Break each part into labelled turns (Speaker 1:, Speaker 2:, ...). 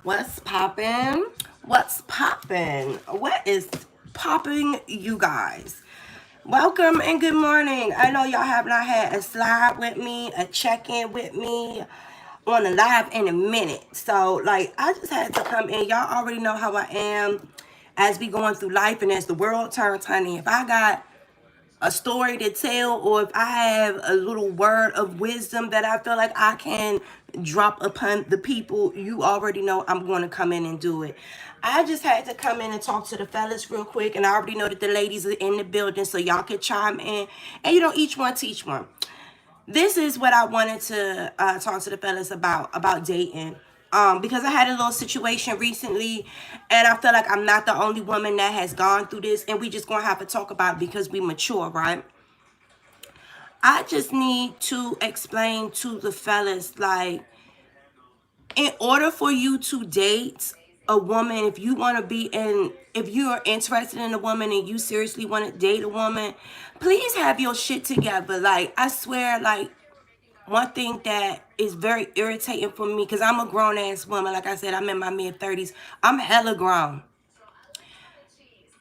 Speaker 1: What's poppin'? What's poppin'? What is popping, you guys? Welcome and good morning. I know y'all have not had a slide with me, a check-in with me on a live in a minute. So, I just had to come in. Y'all already know how I am as we going through life and as the world turns, honey. If I got a story to tell, or if I have a little word of wisdom that I feel like I can drop upon the people, you already know I'm going to come in and do it. I just had to come in and talk to the fellas real quick, and I already know that the ladies are in the building, so y'all can chime in, and each one teach one. This is what I wanted to talk to the fellas about dating. Because I had a little situation recently, and I feel like I'm not the only woman that has gone through this, and we just gonna have to talk about it because we mature, right? I just need to explain to the fellas, like, in order for you to date a woman, if you want to be in, if you are interested in a woman and you seriously want to date a woman, please have your shit together. Like, I swear, like, one thing that is very irritating for me, because I'm a grown-ass woman. Like I said, I'm in my mid-30s. I'm hella grown.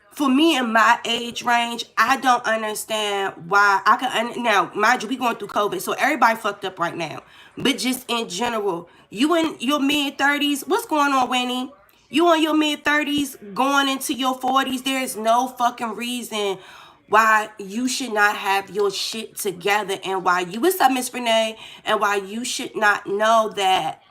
Speaker 1: For me in my age range, I don't understand why I can. Now, mind you, we going through COVID, so everybody fucked up right now. But just in general, you in your mid-30s, what's going on, Winnie? You in your mid-30s going into your 40s, there is no fucking reason why you should not have your shit together, and why you, what's up, Miss Renee, and why you should not know that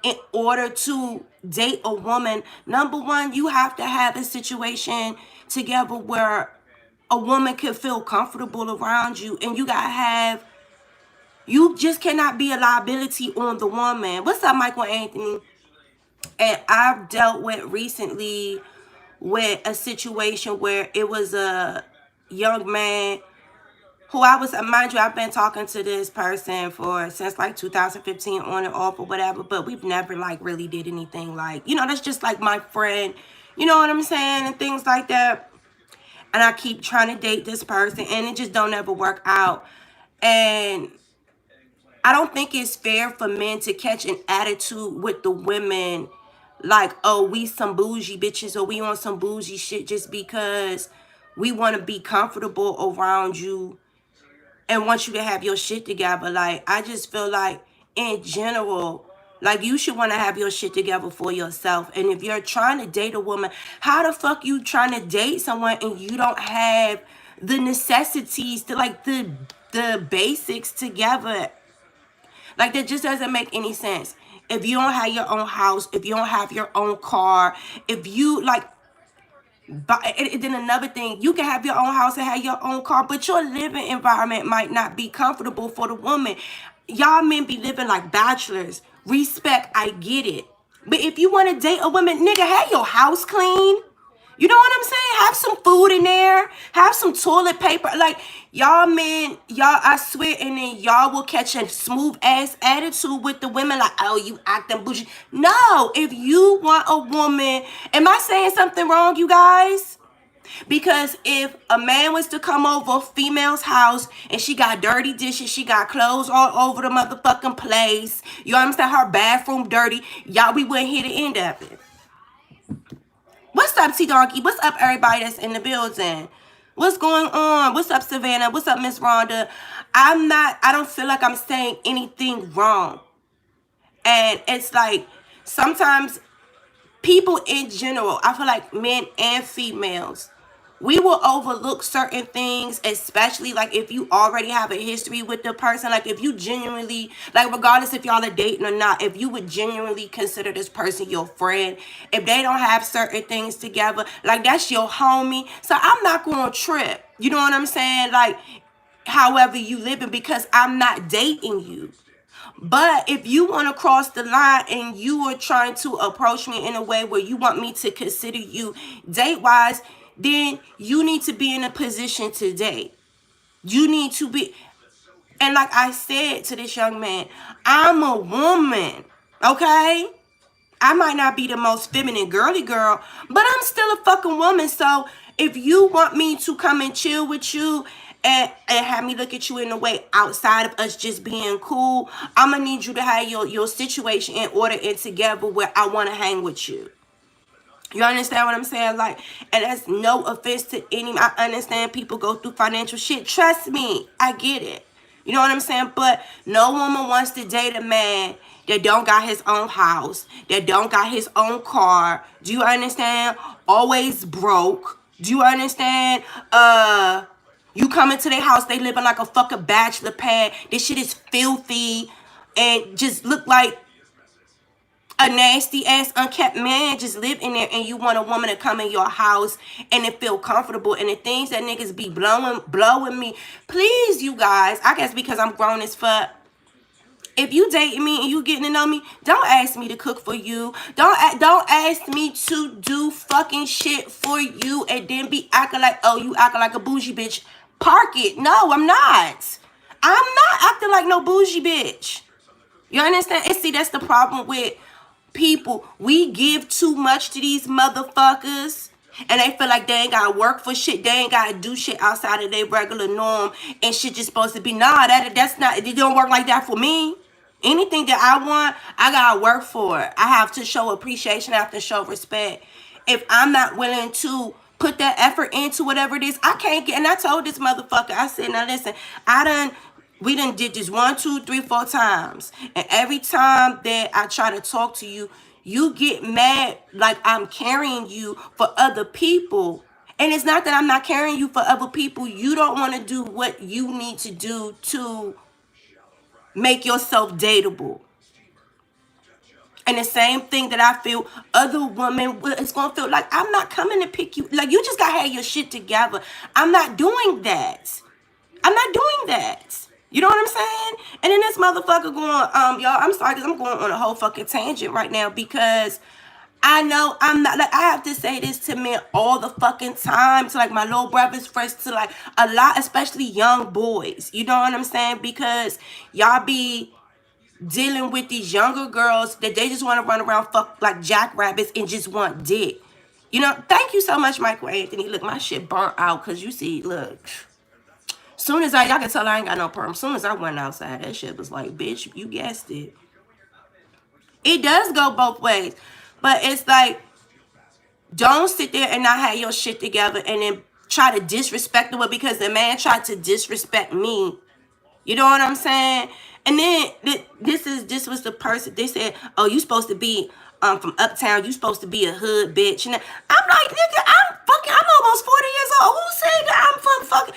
Speaker 1: in order to date a woman, number one, you have to have a situation together where a woman can feel comfortable around you, and you just cannot be a liability on the woman. What's up, Michael Anthony? And I've dealt with recently with a situation where it was a young man who I was, mind you, I've been talking to this person since like 2015 on and off or whatever, but we've never like really did anything, like, that's just like my friend, you know what I'm saying, and things like that. And I keep trying to date this person, and it just don't ever work out. And I don't think it's fair for men to catch an attitude with the women, like, oh, we some bougie bitches, or we on some bougie shit, just because we want to be comfortable around you and want you to have your shit together. Like, I just feel like, in general, like, you should want to have your shit together for yourself. And if you're trying to date a woman, how the fuck you trying to date someone and you don't have the necessities to, like, the basics together? Like, that just doesn't make any sense. If you don't have your own house, if you don't have your own car, if you, like, but and then another thing, you can have your own house and have your own car, but your living environment might not be comfortable for the woman. Y'all men be living like bachelors. Respect, I get it. But if you want to date a woman, nigga, have your house clean. You know what I'm saying? Have some food in there. Have some toilet paper. Like, y'all men, y'all, I swear, and then y'all will catch a smooth ass attitude with the women, like, oh, you acting bougie. No, if you want a woman, am I saying something wrong, you guys? Because if a man was to come over a female's house and she got dirty dishes, she got clothes all over the motherfucking place, you understand, her bathroom dirty, y'all, we wouldn't hear the end of it. What's up, T-Donkey? What's up, everybody that's in the building? What's going on? What's up, Savannah? What's up, Miss Rhonda? I don't feel like I'm saying anything wrong. And it's like, sometimes people in general, I feel like men and females, we will overlook certain things, especially like if you already have a history with the person. Like, if you genuinely, like, regardless if y'all are dating or not, if you would genuinely consider this person your friend, if they don't have certain things together, like, that's your homie. So I'm not going to trip. You know what I'm saying? Like, however you living, because I'm not dating you. But if you want to cross the line and you are trying to approach me in a way where you want me to consider you date-wise, then you need to be in a position to date. You need to be, and like I said to this young man, I'm a woman, okay? I might not be the most feminine girly girl, but I'm still a fucking woman. So if you want me to come and chill with you and have me look at you in a way outside of us just being cool, I'm gonna need you to have your situation in order and together where I want to hang with you. You understand what I'm saying? Like, and that's no offense to any. I understand people go through financial shit. Trust me, I get it. You know what I'm saying? But no woman wants to date a man that don't got his own house, that don't got his own car. Do you understand? Always broke. Do you understand? You come into their house, they living like a fucking bachelor pad. This shit is filthy and just look like a nasty ass unkept man just live in there, and you want a woman to come in your house and it feel comfortable. And the things that niggas be blowing me, please, you guys, I guess because I'm grown as fuck. If you dating me and you getting to know me, don't ask me to cook for you. Don't ask me to do fucking shit for you and then be acting like, oh, you acting like a bougie bitch. Park it. No, I'm not. I'm not acting like no bougie bitch. You understand? And see, that's the problem with people. We give too much to these motherfuckers, and they feel like they ain't gotta work for shit. They ain't gotta do shit outside of their regular norm, and shit just supposed to be. Nah, that's not. It don't work like that for me. Anything that I want, I gotta work for it. I have to show appreciation. I have to show respect. If I'm not willing to put that effort into whatever it is, I can't get. And I told this motherfucker, I said, now listen, we done did this 1, 2, 3, 4 times. And every time that I try to talk to you, you get mad like I'm carrying you for other people. And it's not that I'm not carrying you for other people. You don't want to do what you need to do to make yourself dateable. And the same thing that I feel other women, it's going to feel like I'm not coming to pick you. Like, you just got to have your shit together. I'm not doing that. I'm not doing that. You know what I'm saying? And then this motherfucker going, y'all, I'm sorry because I'm going on a whole fucking tangent right now because I know I'm not, like, I have to say this to men all the fucking time, to like my little brothers, first, to like a lot, especially young boys. You know what I'm saying? Because y'all be dealing with these younger girls that they just want to run around fuck like jackrabbits and just want dick. You know, thank you so much, Michael Anthony. Look, my shit burnt out because you see, look. Soon as y'all can tell I ain't got no perm. Soon as I went outside, that shit was like, bitch, you guessed it. It does go both ways. But it's like, don't sit there and not have your shit together and then try to disrespect the way, because the man tried to disrespect me. You know what I'm saying? And then this was the person, they said, oh, you supposed to be from uptown, you supposed to be a hood bitch. And I'm like, nigga, I'm almost 40 years old. Who said that I'm from fucking,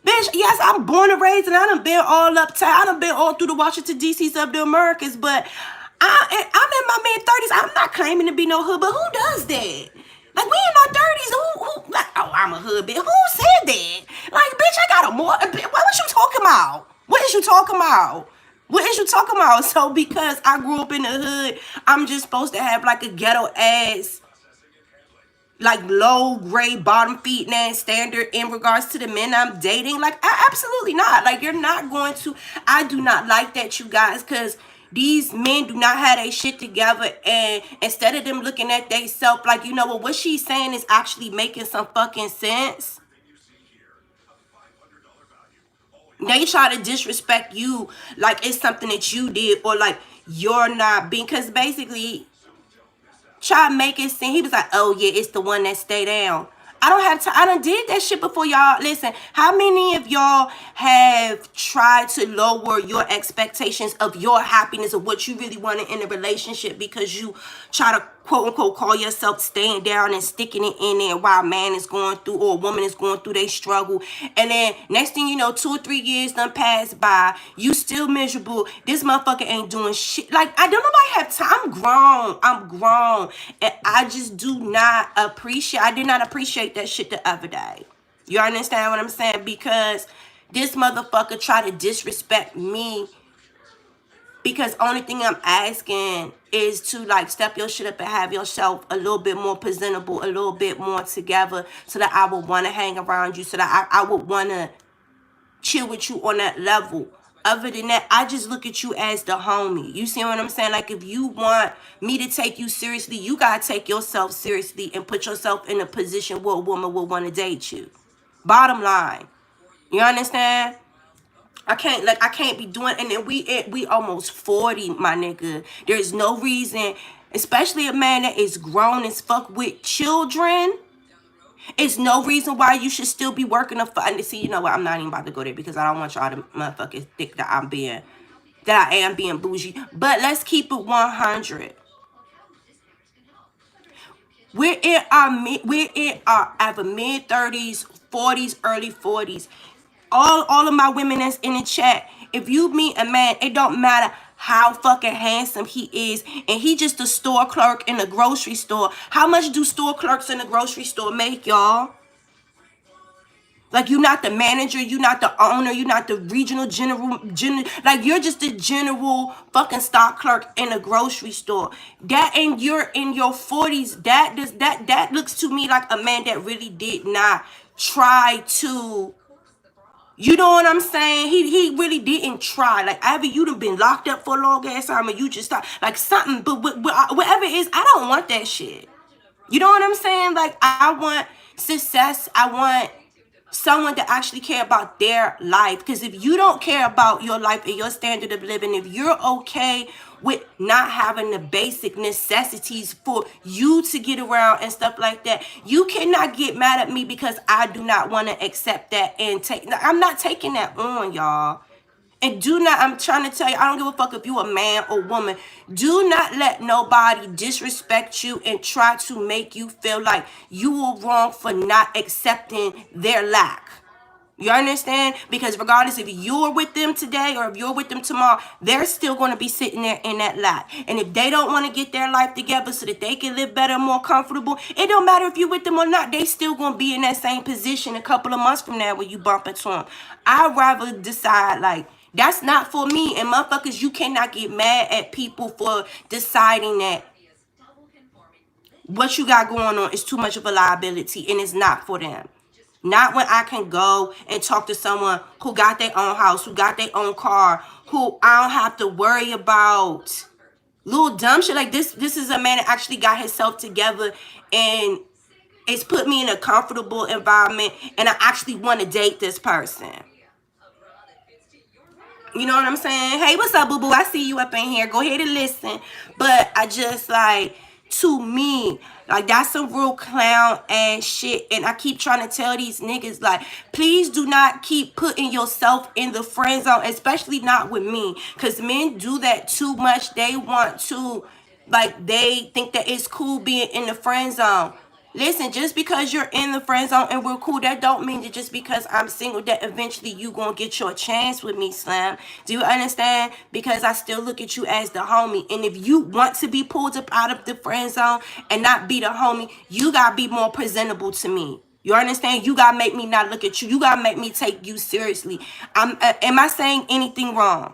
Speaker 1: bitch, yes, I'm born and raised, and I done been all uptown. I done been all through the Washington, D.C.s of the Americas, but I'm in my mid-30s. I'm not claiming to be no hood, but who does that? Like, we in our 30s. Who like, oh, I'm a hood bitch. Who said that? Like, bitch, I got a more. What was you talking about? What is you talking about? What is you talking about? So, because I grew up in the hood, I'm just supposed to have, like, a ghetto-ass, like low grade bottom feeding ass standard in regards to the men I'm dating. Like, absolutely not. Like, you're not going to. I do not like that, you guys, because these men do not have their shit together, and instead of them looking at they self like, you know what she's saying is actually making some fucking sense, they try to disrespect you like it's something that you did, or like you're not being, because basically try to make it seem, he was like, oh yeah, it's the one that stay down. I don't have time. I done did that shit before, y'all. Listen, how many of y'all have tried to lower your expectations of your happiness, of what you really wanted in a relationship, because you try to quote unquote call yourself staying down and sticking it in there while a man is going through, or a woman is going through, they struggle, and then next thing you know, 2 or 3 years done passed by, you still miserable. This motherfucker ain't doing shit. Like, I don't nobody have time. I'm grown, and I just do not appreciate. I did not appreciate that shit the other day. You understand what I'm saying? Because this motherfucker tried to disrespect me, because only thing I'm asking is to like step your shit up and have yourself a little bit more presentable, a little bit more together, so that I would want to hang around you, so that I would want to chill with you on that level. Other than that, I just look at you as the homie. You see what I'm saying? Like, if you want me to take you seriously, you gotta take yourself seriously and put yourself in a position where a woman will want to date you. Bottom line. You understand? I can't be doing, and then we almost 40, my nigga. There's no reason, especially a man that is grown as fuck with children. It's no reason why you should still be working a fun. See, you know what? I'm not even about to go there because I don't want y'all to motherfuckers think that I am being bougie. But let's keep it 100. We're in our either mid 30s, 40s, early 40s. All of my women that's in the chat, if you meet a man, it don't matter how fucking handsome he is, and he just a store clerk in a grocery store. How much do store clerks in a grocery store make, y'all? Like, you're not the manager, you're not the owner, you're not the regional like, you're just a general fucking stock clerk in a grocery store. That, and you're in your 40s, that looks to me like a man that really did not try to, you know what I'm saying? He really didn't try. Like, either you done been locked up for a long ass time, and you just stop, like something, but whatever it is, I don't want that shit. You know what I'm saying? Like, I want success. I want someone to actually care about their life. Because if you don't care about your life and your standard of living, if you're okay with not having the basic necessities for you to get around and stuff like that, you cannot get mad at me because I do not want to accept that and take. I'm not taking that on, y'all. And do not, I'm trying to tell you, I don't give a fuck if you a man or woman. Do not let nobody disrespect you and try to make you feel like you were wrong for not accepting their lack. You understand? Because regardless if you're with them today or if you're with them tomorrow, they're still going to be sitting there in that lack. And if they don't want to get their life together so that they can live better, more comfortable, it don't matter if you're with them or not. They still going to be in that same position a couple of months from now when you bump into them. I'd rather decide, like, that's not for me. And motherfuckers, you cannot get mad at people for deciding that what you got going on is too much of a liability and it's not for them. Not when I can go and talk to someone who got their own house, who got their own car, who I don't have to worry about little dumb shit like this. This is a man that actually got himself together and it's put me in a comfortable environment, and I actually want to date this person. You know what I'm saying? Hey, what's up, boo-boo? I see you up in here. Go ahead and listen. But I just, like, to me, like, that's some real clown ass shit. And I keep trying to tell these niggas, like, please do not keep putting yourself in the friend zone, especially not with me. Because men do that too much. They want to, like, they think that it's cool being in the friend zone. Listen, just because you're in the friend zone and we're cool, that don't mean that just because I'm single that eventually you gonna get your chance with me, Slam. Do you understand? Because I still look at you as the homie. And if you want to be pulled up out of the friend zone and not be the homie, you gotta be more presentable to me. You understand? You gotta make me not look at you. You gotta make me take you seriously. Am I saying anything wrong?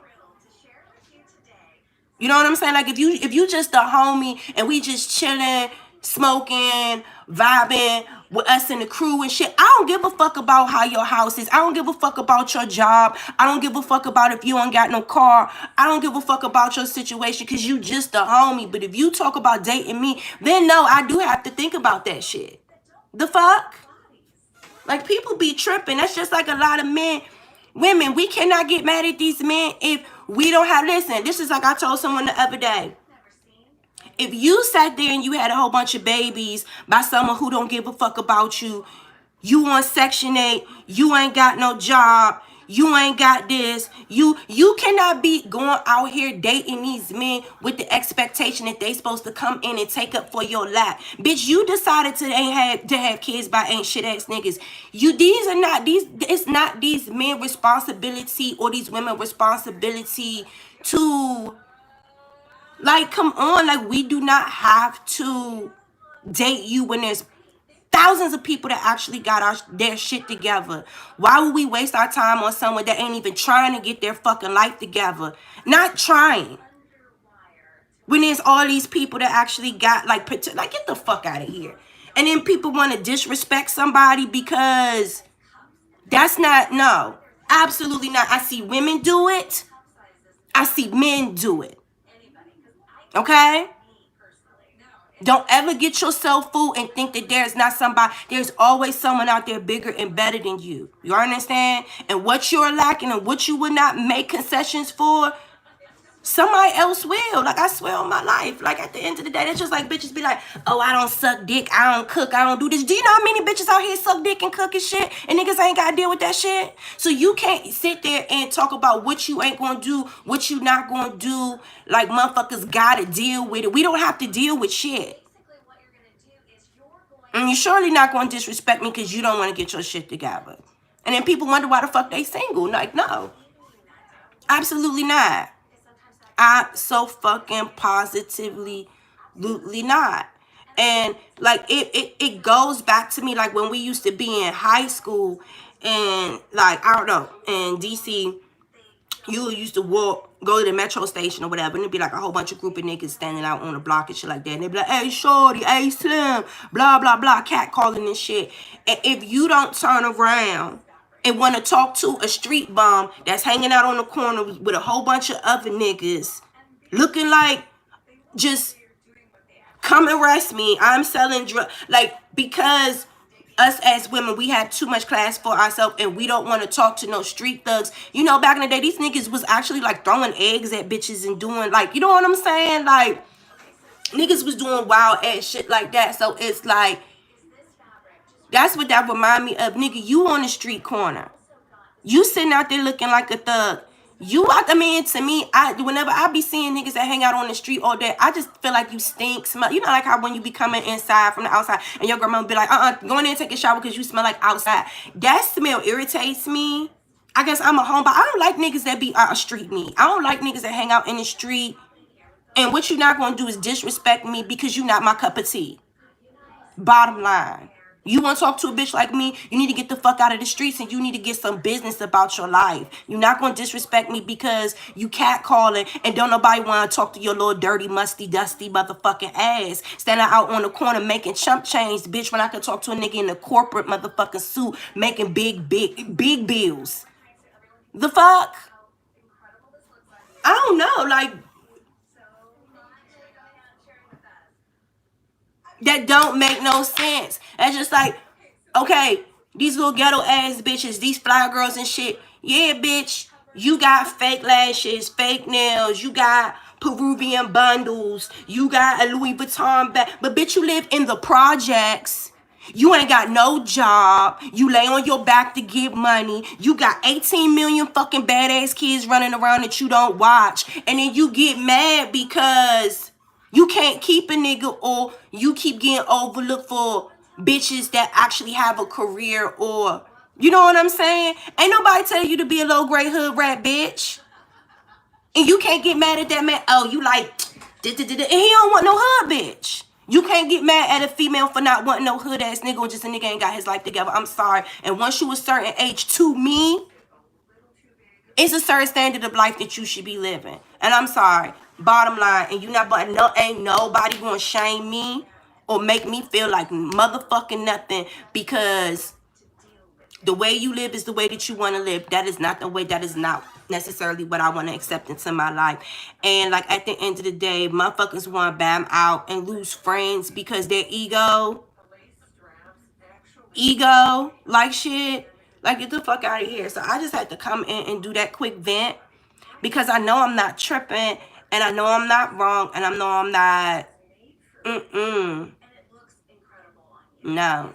Speaker 1: You know what I'm saying? Like, if you just a homie and we just chilling, smoking, vibing with us and the crew and shit, I don't give a fuck about how your house is. I don't give a fuck about your job. I don't give a fuck about if you ain't got no car. I don't give a fuck about your situation because you just a homie. But if you talk about dating me, then no, I do have to think about that shit. The fuck? Like, people be tripping. That's just like a lot of men. Women, we cannot get mad at these men if we don't have, listen, this is like I told someone the other day. If you sat there and you had a whole bunch of babies by someone who don't give a fuck about you, you on Section 8, you ain't got no job, you ain't got this, you cannot be going out here dating these men with the expectation that they supposed to come in and take up for your lap. Bitch, you decided to have kids by ain't shit ass niggas. It's not these men responsibility or these women responsibility to, like, come on, like, we do not have to date you when there's thousands of people that actually got their shit together. Why would we waste our time on someone that ain't even trying to get their fucking life together? Not trying. When there's all these people that actually got, like, get the fuck out of here. And then people want to disrespect somebody because that's not, no, absolutely not. I see women do it. I see men do it. Okay? Don't ever get yourself fooled and think that there's not somebody. There's always someone out there bigger and better than you. You understand? And what you're lacking and what you would not make concessions for, somebody else will. Like, I swear on my life. Like, at the end of the day, that's just like bitches be like, oh, I don't suck dick, I don't cook, I don't do this. Do you know how many bitches out here suck dick and cook and shit? And niggas ain't got to deal with that shit? So you can't sit there and talk about what you ain't going to do, what you not going to do. Like, motherfuckers got to deal with it. We don't have to deal with shit. And you're surely not going to disrespect me because you don't want to get your shit together. And then people wonder why the fuck they single. Like, no. Absolutely not. I so fucking positively not. And like it goes back to me like when we used to be in high school and like, I don't know, in DC, you used to go to the metro station or whatever, and it'd be like a whole bunch of group of niggas standing out on the block and shit like that. And they'd be like, hey, shorty, hey, slim, blah, blah, blah, cat calling and shit. And if you don't turn around and want to talk to a street bum that's hanging out on the corner with a whole bunch of other niggas looking like, just come arrest me, I'm selling drugs. Like, because us as women, we have too much class for ourselves and we don't want to talk to no street thugs. You know, back in the day, these niggas was actually like throwing eggs at bitches and doing like, you know what I'm saying? Like, niggas was doing wild ass shit like that. So it's like, that's what that remind me of. Nigga, you on the street corner. You sitting out there looking like a thug. You out, I mean, to me, whenever I be seeing niggas that hang out on the street all day, I just feel like you stink, smell. You know, like how when you be coming inside from the outside and your grandma be like, go in there and take a shower because you smell like outside. That smell irritates me. I guess I'm a homebody. I don't like niggas that be street me. I don't like niggas that hang out in the street. And what you not going to do is disrespect me because you not my cup of tea. Bottom line. You want to talk to a bitch like me, you need to get the fuck out of the streets and you need to get some business about your life. You're not going to disrespect me because you catcalling and don't nobody want to talk to your little dirty, musty, dusty motherfucking ass. Standing out on the corner making chump change, bitch, when I could talk to a nigga in a corporate motherfucking suit making big bills. The fuck? I don't know, like, that don't make no sense. That's just like, okay, these little ghetto ass bitches, these fly girls and shit. Yeah, bitch, you got fake lashes, fake nails, you got Peruvian bundles, you got a Louis Vuitton bag. But bitch, you live in the projects. You ain't got no job. You lay on your back to get money. You got 18 million fucking badass kids running around that you don't watch. And then you get mad because you can't keep a nigga or you keep getting overlooked for bitches that actually have a career or, you know what I'm saying? Ain't nobody tell you to be a low grade hood rat bitch. And you can't get mad at that man. Oh, you like, and he don't want no hood bitch. You can't get mad at a female for not wanting no hood ass nigga or just a nigga ain't got his life together. I'm sorry. And once you a certain age, to me, it's a certain standard of life that you should be living. And I'm sorry. Bottom line, and you not, but no, ain't nobody gonna shame me or make me feel like motherfucking nothing because the way you live is the way that you want to live. That is not the way. That is not necessarily what I want to accept into my life. And like at the end of the day, motherfuckers want to bam out and lose friends because their ego, like shit. Like, get the fuck out of here. So I just had to come in and do that quick vent because I know I'm not tripping and I know I'm not wrong and I know I'm not, no.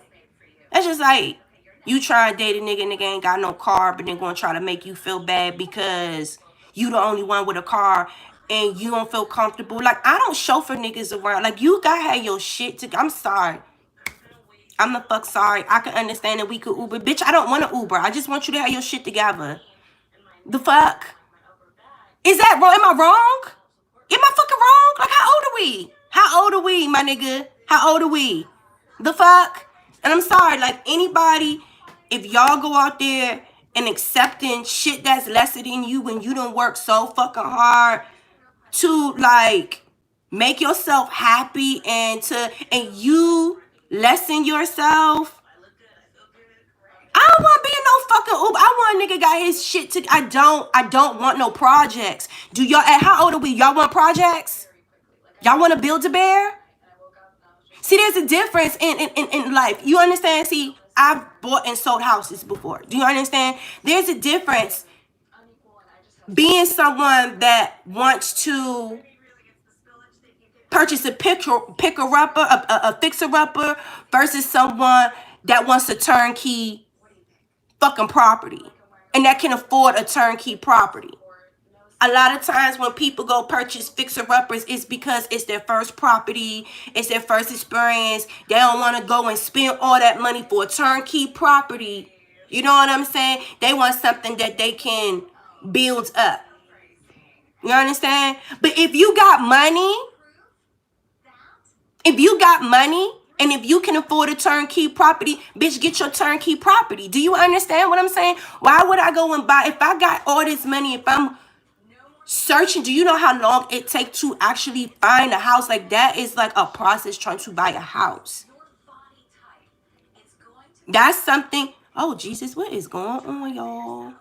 Speaker 1: That's just like, you try to date a nigga ain't got no car, but then gonna try to make you feel bad because you the only one with a car and you don't feel comfortable. Like, I don't chauffeur niggas around. Like, you gotta have your shit to, I'm sorry. I'm the fuck sorry. I can understand that we could Uber. Bitch, I don't want to Uber. I just want you to have your shit together. The fuck? Is that wrong? Am I wrong? Am I fucking wrong? Like, how old are we? How old are we, my nigga? How old are we? The fuck? And I'm sorry, like, anybody, if y'all go out there and accepting shit that's lesser than you when you done work so fucking hard to, like, make yourself happy and you lessen yourself. I don't want to be in no fucking Uber. I want a nigga got his shit to. I don't want no projects. Do y'all? How old are we? Y'all want projects? Y'all want to build a bear? See, there's a difference in life. You understand? See, I've bought and sold houses before. Do you understand? There's a difference being someone that wants to purchase a picker-upper, a fixer-upper, versus someone that wants a turnkey fucking property and that can afford a turnkey property. A lot of times when people go purchase fixer-uppers, it's because it's their first property, it's their first experience. They don't want to go and spend all that money for a turnkey property. You know what I'm saying? They want something that they can build up. You understand? But if you got money, and if you can afford a turnkey property, bitch, get your turnkey property. Do you understand what I'm saying? Why would I go and buy, if I got all this money, if I'm searching, do you know how long it takes to actually find a house? Like, that is like a process trying to buy a house. That's something. Oh, Jesus, what is going on, y'all?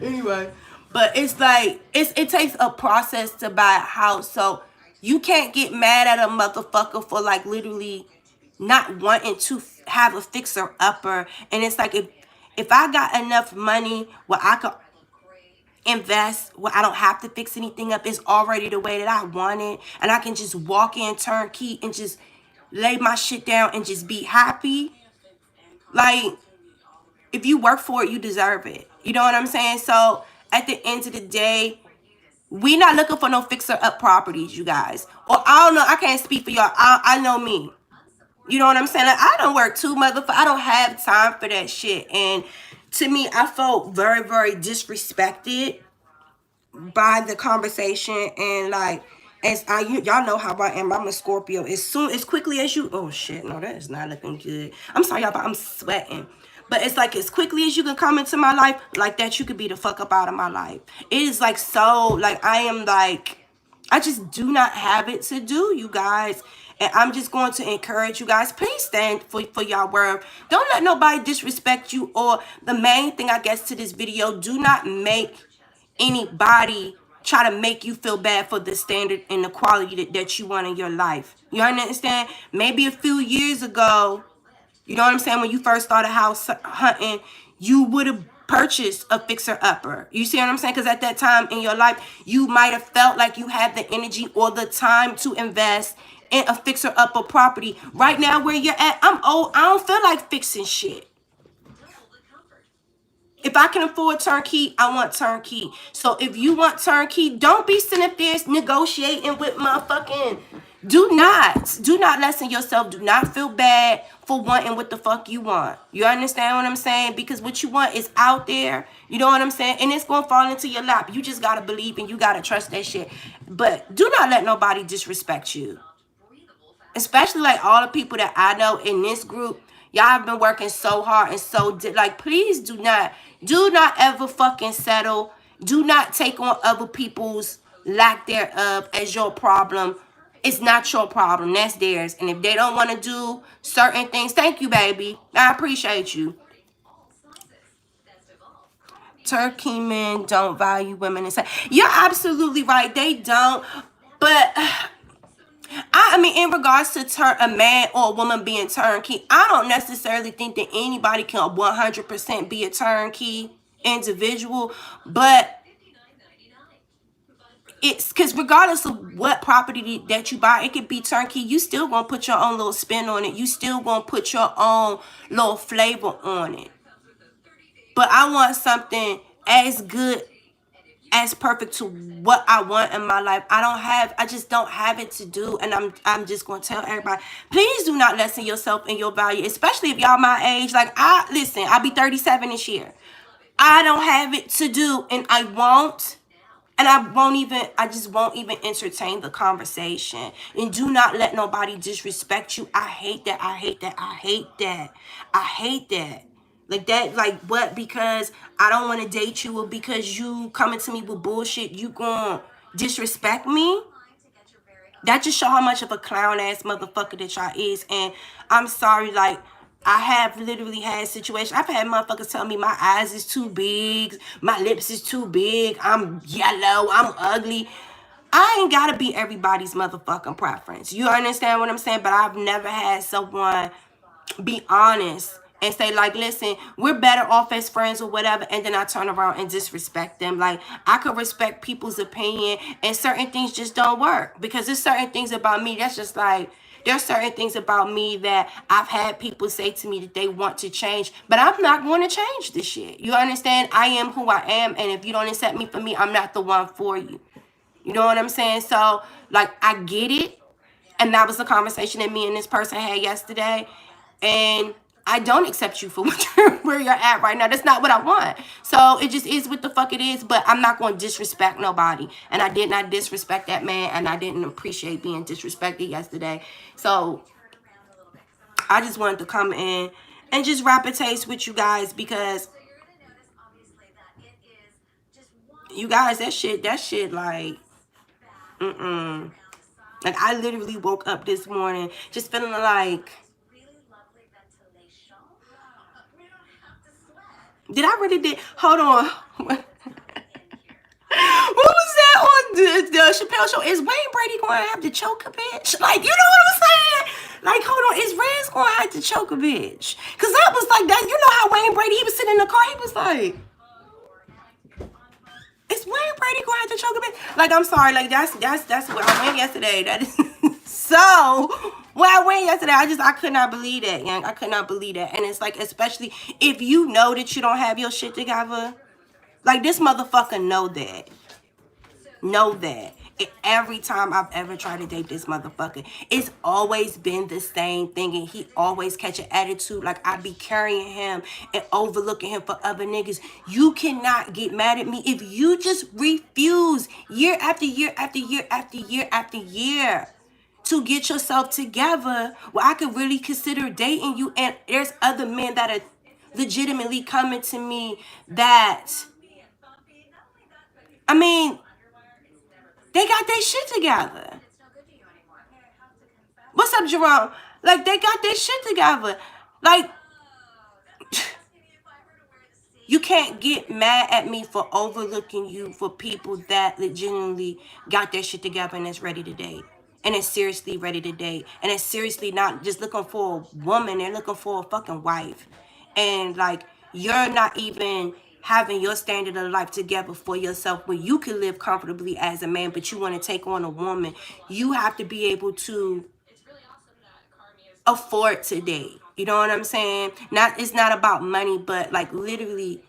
Speaker 1: Anyway, but it's like, it takes a process to buy a house. So you can't get mad at a motherfucker for like literally not wanting to have a fixer upper. And it's like, if I got enough money where I could invest, where I don't have to fix anything up, it's already the way that I want it, and I can just walk in turnkey and just lay my shit down and just be happy. Like, if you work for it, you deserve it. You know what I'm saying? So at the end of the day, we not looking for no fixer-up properties, you guys. Or I don't know, I can't speak for y'all. I know me. You know what I'm saying? Like, I don't work too, motherfucker. I don't have time for that shit. And to me, I felt very, very disrespected by the conversation. And like, as y'all know how I am. I'm a Scorpio. As quickly as you, oh shit, no, that is not looking good. I'm sorry, y'all, but I'm sweating. But it's like, as quickly as you can come into my life, like that, you could be the fuck up out of my life. It is like, so, like, I am like, I just do not have it to do, you guys. And I'm just going to encourage you guys, please stand for y'all word. Don't let nobody disrespect you. Or the main thing, I guess, to this video, do not make anybody try to make you feel bad for the standard and the quality that you want in your life. You understand? Maybe a few years ago, you know what I'm saying, when you first started house hunting, you would have purchased a fixer-upper. You see what I'm saying? Because at that time in your life, you might have felt like you had the energy or the time to invest in a fixer-upper property. Right now, where you're at, I'm old. I don't feel like fixing shit. If I can afford turnkey, I want turnkey. So if you want turnkey, don't be sitting up there negotiating with motherfucking. Do not lessen yourself. Do not feel bad for wanting what the fuck you want. You understand what I'm saying? Because what you want is out there. You know what I'm saying? And it's going to fall into your lap. You just got to believe and you got to trust that shit. But do not let nobody disrespect you. Especially like all the people that I know in this group. Y'all have been working so hard and so like, please do not ever fucking settle. Do not take on other people's lack thereof as your problem. It's not your problem. That's theirs. And if they don't want to do certain things, thank you, baby. I appreciate you. Turkey men don't value women and say, you're absolutely right. They don't. But I mean, in regards to a man or a woman being turnkey, I don't necessarily think that anybody can 100% be a turnkey individual. But it's because regardless of what property that you buy, it could be turnkey. You still gonna put your own little spin on it. You still gonna put your own little flavor on it. But I want something as good, as perfect to what I want in my life. I just don't have it to do. And I'm just gonna tell everybody, please do not lessen yourself in your value, especially if y'all my age. Like, listen, I'll be 37 this year. I don't have it to do, and I won't. And I just won't even entertain the conversation. And do not let nobody disrespect you. I hate that. I hate that. I hate that. I hate that. Like that, like what? Because I don't want to date you, or because you coming to me with bullshit, you gonna disrespect me? That just show how much of a clown ass motherfucker that y'all is. And I'm sorry, like, I have literally had situations. I've had motherfuckers tell me my eyes is too big, my lips is too big, I'm yellow, I'm ugly. I ain't gotta be everybody's motherfucking preference. You understand what I'm saying? But I've never had someone be honest and say, like, listen, we're better off as friends or whatever, and then I turn around and disrespect them. Like, I could respect people's opinion, and certain things just don't work, because there's certain things about me that's just like, there's certain things about me that I've had people say to me that they want to change, but I'm not going to change this shit. You understand? I am who I am, and if you don't accept me for me, I'm not the one for you. You know what I'm saying? So, like, I get it. And that was the conversation that me and this person had yesterday. And I don't accept you for where you're at right now. That's not what I want. So it just is what the fuck it is. But I'm not going to disrespect nobody. And I did not disrespect that man. And I didn't appreciate being disrespected yesterday. So I just wanted to come in and just rapid taste with you guys, because you guys, that shit, like, like, I literally woke up this morning just feeling like, did I really did? Hold on. What was that on the Chappelle show? Is Wayne Brady going to have to choke a bitch? Like, you know what I'm saying? Like, hold on. Is Rez going to have to choke a bitch? Because that was like that. You know how Wayne Brady, he was sitting in the car. He was like, is Wayne Brady going to have to choke a bitch? Like, I'm sorry. Like, that's where I went yesterday. That is so... When I went yesterday, I could not believe that, young. I could not believe that. And it's like, especially if you know that you don't have your shit together. Like, this motherfucker know that. Know that. Every time I've ever tried to date this motherfucker, it's always been the same thing. And he always catch an attitude like I be carrying him and overlooking him for other niggas. You cannot get mad at me if you just refuse year after year after year after year after year to get yourself together where I could really consider dating you. And there's other men that are legitimately coming to me that, I mean, they got their shit together. What's up, Jerome? Like, they got their shit together. Like, you can't get mad at me for overlooking you for people that legitimately got their shit together and is ready to date. And is seriously ready to date. And is seriously not just looking for a woman. They're looking for a fucking wife. And, like, you're not even having your standard of life together for yourself where you can live comfortably as a man, but you want to take on a woman. You have to be able to afford to date. You know what I'm saying? It's not about money, but, like, literally,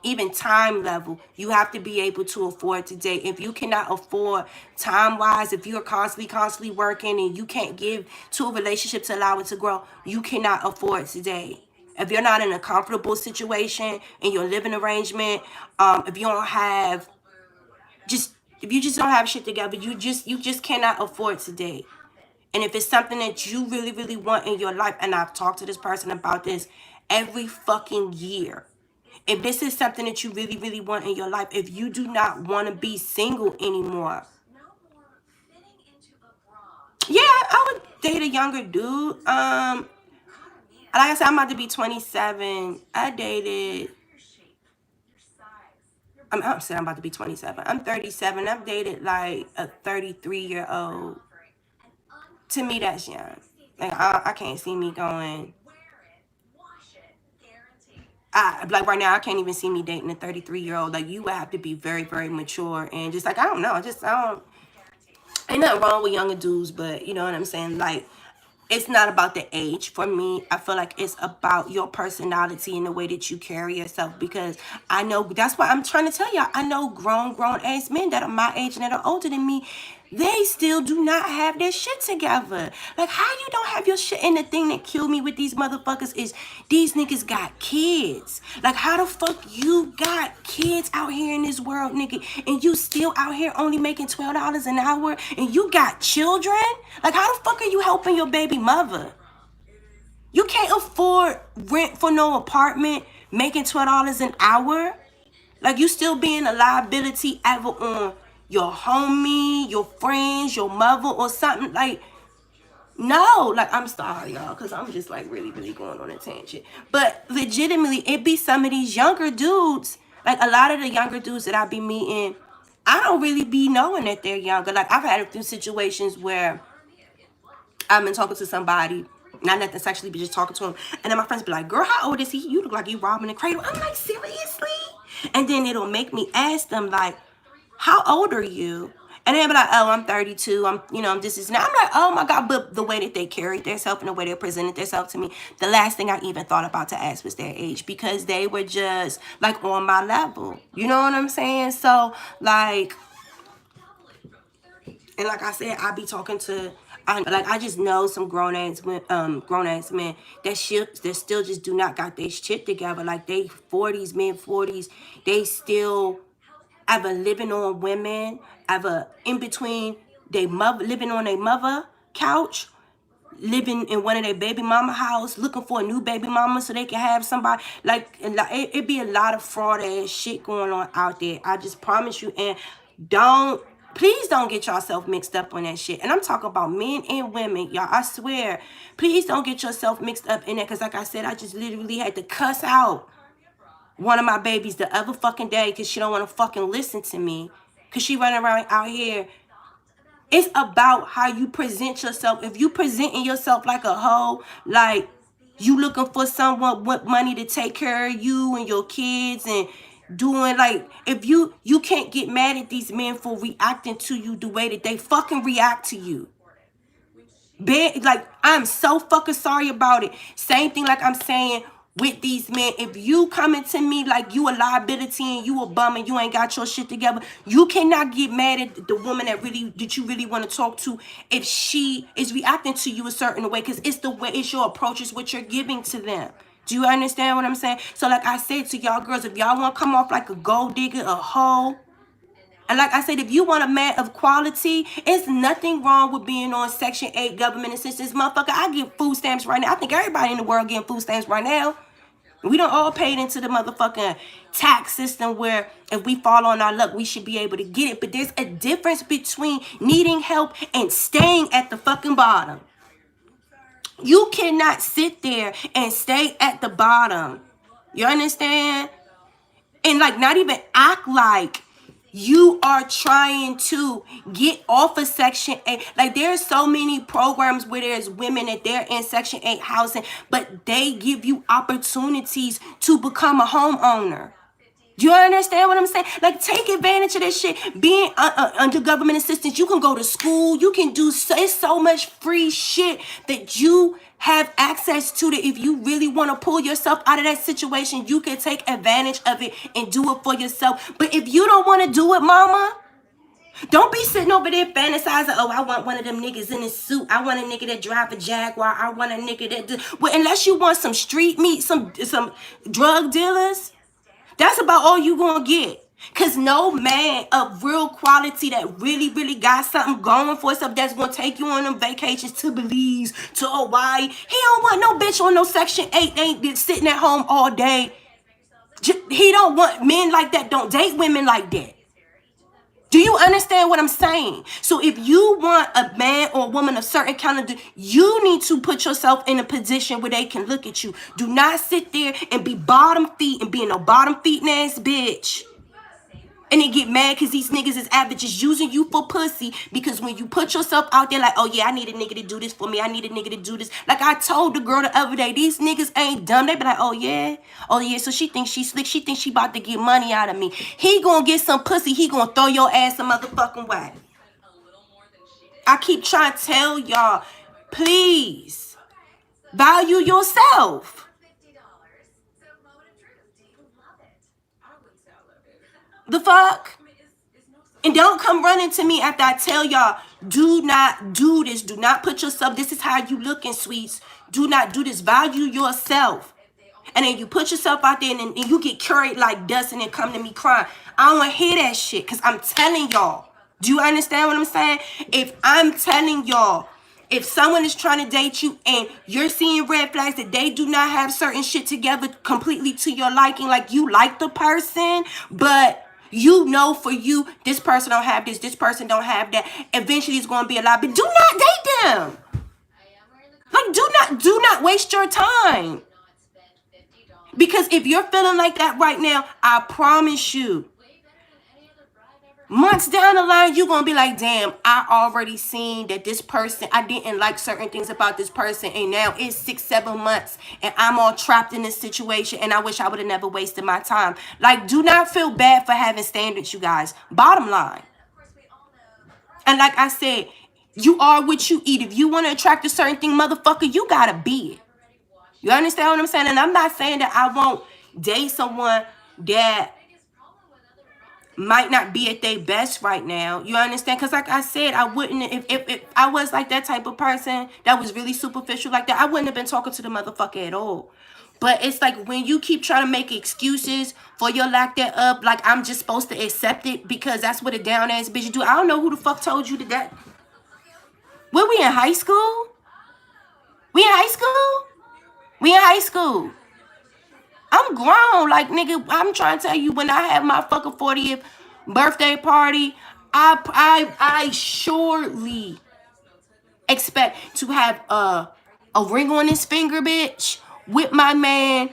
Speaker 1: even time level, you have to be able to afford to date. If you cannot afford time-wise, if you're constantly working and you can't give to a relationship to allow it to grow, you cannot afford to date. If you're not in a comfortable situation in your living arrangement, if you don't have if you just don't have shit together, you just cannot afford to date. And if it's something that you really, really want in your life, and I've talked to this person about this every fucking year, if this is something that you really, really want in your life, if you do not want to be single anymore, yeah, I would date a younger dude. Like I said, I'm about to be 27. I'm about to be 27. I'm 37. I've dated like a 33-year-old. To me, that's young. Like, I can't see me going. Like, right now, I can't even see me dating a 33-year-old. Like, you would have to be very, very mature and just, like, I don't know. Ain't nothing wrong with younger dudes, but you know what I'm saying? Like, it's not about the age for me. I feel like it's about your personality and the way that you carry yourself, because I know, that's why I'm trying to tell y'all, I know grown ass men that are my age and that are older than me, they still do not have their shit together. Like, how you don't have your shit? And the thing that killed me with these motherfuckers is these niggas got kids. Like, how the fuck you got kids out here in this world, nigga, and you still out here only making $12 an hour, and you got children? Like, how the fuck are you helping your baby mother? You can't afford rent for no apartment making $12 an hour. Like, you still being a liability ever on your homie, your friends, your mother, or something. Like, no. Like, I'm sorry, y'all, because I'm just, like, really, really going on a tangent. But legitimately, it be some of these younger dudes. Like, a lot of the younger dudes that I be meeting, I don't really be knowing that they're younger. Like, I've had a few situations where I've been talking to somebody, not nothing sexually, but just talking to him, and then my friends be like, girl, how old is he? You look like you robbing the cradle. I'm like, seriously? And then it'll make me ask them, like, how old are you? And they'll be like, oh, I'm 32. I'm this is now. I'm like, oh my God. But the way that they carried themselves and the way they presented themselves to me, the last thing I even thought about to ask was their age, because they were just like on my level. You know what I'm saying? So like, and like I said, I be talking to, I just know some grown ass men that still just do not got their shit together. Like, they 40s, mid 40s, they still either living on women, either in between they mother, living on their mother couch, living in one of their baby mama house, looking for a new baby mama so they can have somebody. Like, it be a lot of fraud ass shit going on out there. I just promise you. And please don't get yourself mixed up on that shit. And I'm talking about men and women, y'all. I swear, please don't get yourself mixed up in that, because like I said, I just literally had to cuss out one of my babies the other fucking day because she don't want to fucking listen to me, because she running around out here. It's about how you present yourself. If you presenting yourself like a hoe, like you looking for someone with money to take care of you and your kids, and doing like, if you can't get mad at these men for reacting to you the way that they fucking react to you. Like, I'm so fucking sorry about it. Same thing like I'm saying with these men. If you coming to me like you a liability and you a bum and you ain't got your shit together, you cannot get mad at the woman that you really want to talk to if she is reacting to you a certain way, because it's the way, it's your approach, it's what you're giving to them. Do you understand what I'm saying? So like I said to y'all girls, if y'all want to come off like a gold digger, a hoe, and like I said, if you want a man of quality, it's nothing wrong with being on Section 8 government assistance. Motherfucker, I get food stamps right now. I think everybody in the world getting food stamps right now. We don't all paid into the motherfucking tax system where if we fall on our luck, we should be able to get it. But there's a difference between needing help and staying at the fucking bottom. You cannot sit there and stay at the bottom. You understand? And like not even act like you are trying to get off of Section 8. Like, there's so many programs where there's women that they're in Section 8 housing, but they give you opportunities to become a homeowner. Do you understand what I'm saying? Like, take advantage of this shit. Being under government assistance, you can go to school. You can do it's so much free shit that you have access to, that if you really want to pull yourself out of that situation, you can take advantage of it and do it for yourself. But if you don't want to do it, mama, don't be sitting over there fantasizing, oh, I want one of them niggas in a suit. I want a nigga that drive a Jaguar. I want a nigga that well, unless you want some street meat, some drug dealers, that's about all you gonna get. Cause no man of real quality that really got something going for himself, that's gonna take you on them vacations to Belize, to Hawaii. He don't want no bitch on no Section 8 ain't sitting at home all day. He don't want men like that. Don't date women like that. Do you understand what I'm saying? So if you want a man or a woman of certain caliber, you need to put yourself in a position where they can look at you. Do not sit there and be bottom feet and be no bottom feet ass bitch. And then get mad because these niggas is average using you for pussy. Because when you put yourself out there like, oh yeah, I need a nigga to do this for me. I need a nigga to do this. Like I told the girl the other day, these niggas ain't dumb. They be like, oh yeah. So she thinks she slick. She thinks she about to get money out of me. He gonna get some pussy. He gonna throw your ass a motherfucking way. I keep trying to tell y'all, please value yourself. The fuck? And don't come running to me after I tell y'all, do not do this. Do not put yourself, this is how you looking, sweets. Do not do this. Value yourself. And then you put yourself out there and you get carried like dust and then come to me crying. I don't want to hear that shit because I'm telling y'all. Do you understand what I'm saying? If I'm telling y'all, if someone is trying to date you and you're seeing red flags that they do not have certain shit together completely to your liking, like you like the person, but you know for you, this person don't have this person don't have that. Eventually it's going to be a lot, but do not date them. Like do not waste your time. Because if you're feeling like that right now, I promise you, months down the line, you're gonna be like, damn, I already seen that this person, I didn't like certain things about this person, and now it's 6-7 months and I'm all trapped in this situation, and I wish I would have never wasted my time. Like, do not feel bad for having standards, you guys. Bottom line. And like I said, you are what you eat. If you want to attract a certain thing, motherfucker, you gotta be it. You understand what I'm saying? And I'm not saying that I won't date someone that might not be at their best right now. You understand? Because like I said, I wouldn't, if I was like that type of person that was really superficial like that, I wouldn't have been talking to the motherfucker at all. But it's like when you keep trying to make excuses for your lack thereof, like I'm just supposed to accept it because that's what a down ass bitch do. I don't know who the fuck told you that. Were we in high school? We in high school? We in high school. I'm grown. Like, nigga, I'm trying to tell you, when I had my fucking 40th birthday party, I surely expect to have a ring on his finger, bitch, with my man,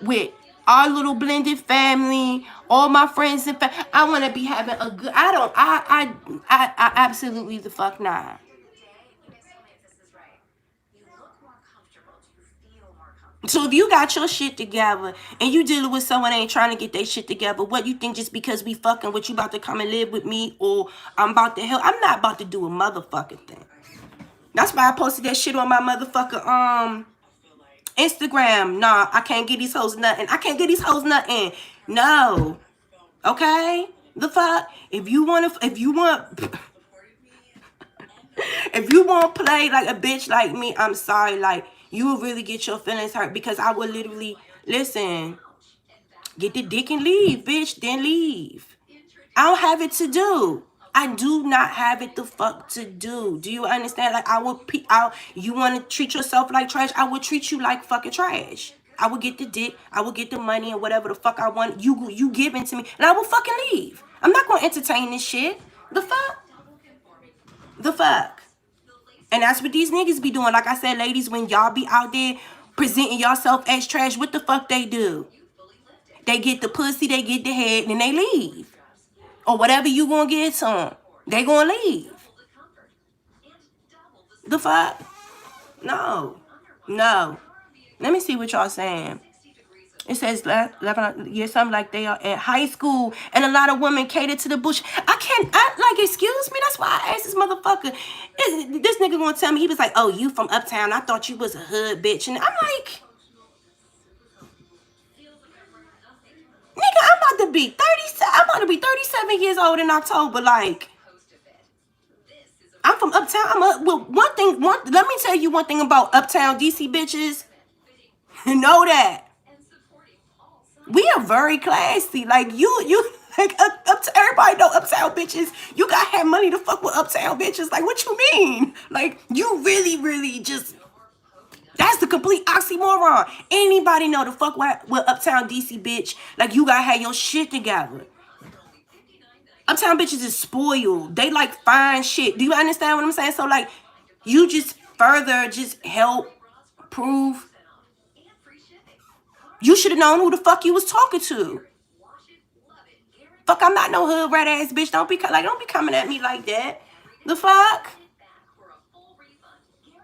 Speaker 1: with our little blended family, all my friends and family. I want to be having a good, I absolutely the fuck not. So if you got your shit together and you dealing with someone that ain't trying to get their shit together, what you think just because we fucking with you about to come and live with me, or I'm about to help? I'm not about to do a motherfucking thing. That's why I posted that shit on my motherfucker Instagram. Nah, I can't get these hoes nothing. I can't get these hoes nothing. No. Okay? The fuck? If you want if you want play like a bitch like me, I'm sorry. Like, you will really get your feelings hurt, because I will literally, listen, get the dick and leave, bitch, then leave. I don't have it to do. I do not have it the fuck to do. Do you understand? Like, you want to treat yourself like trash, I would treat you like fucking trash. I would get the dick, I would get the money and whatever the fuck I want. You give it to me, and I will fucking leave. I'm not going to entertain this shit. The fuck? The fuck? And that's what these niggas be doing. Like I said, ladies, when y'all be out there presenting yourself as trash, what the fuck they do? They get the pussy, they get the head, and they leave. Or whatever you gonna get to them, they gonna leave. The fuck? No. No. Let me see what y'all saying. It says 11 years, something like they are at high school, and a lot of women cater to the bush. Excuse me? That's why I asked this motherfucker. This nigga gonna tell me, he was like, oh, you from uptown? I thought you was a hood bitch. And I'm like, nigga, I'm about to be 37 years old in October. Like, I'm from uptown. Let me tell you one thing about uptown DC bitches. Know that. We are very classy. Like, you like, everybody know uptown bitches. You gotta have money to fuck with uptown bitches. Like, what you mean? Like, you really, really just, that's the complete oxymoron. Anybody know the fuck with uptown DC bitch? Like, you gotta have your shit together. Uptown bitches is spoiled. They like fine shit. Do you understand what I'm saying? So, like, you just further just help prove you should have known who the fuck you was talking to. Fuck, I'm not no hood rat ass bitch. Don't be coming at me like that. The fuck?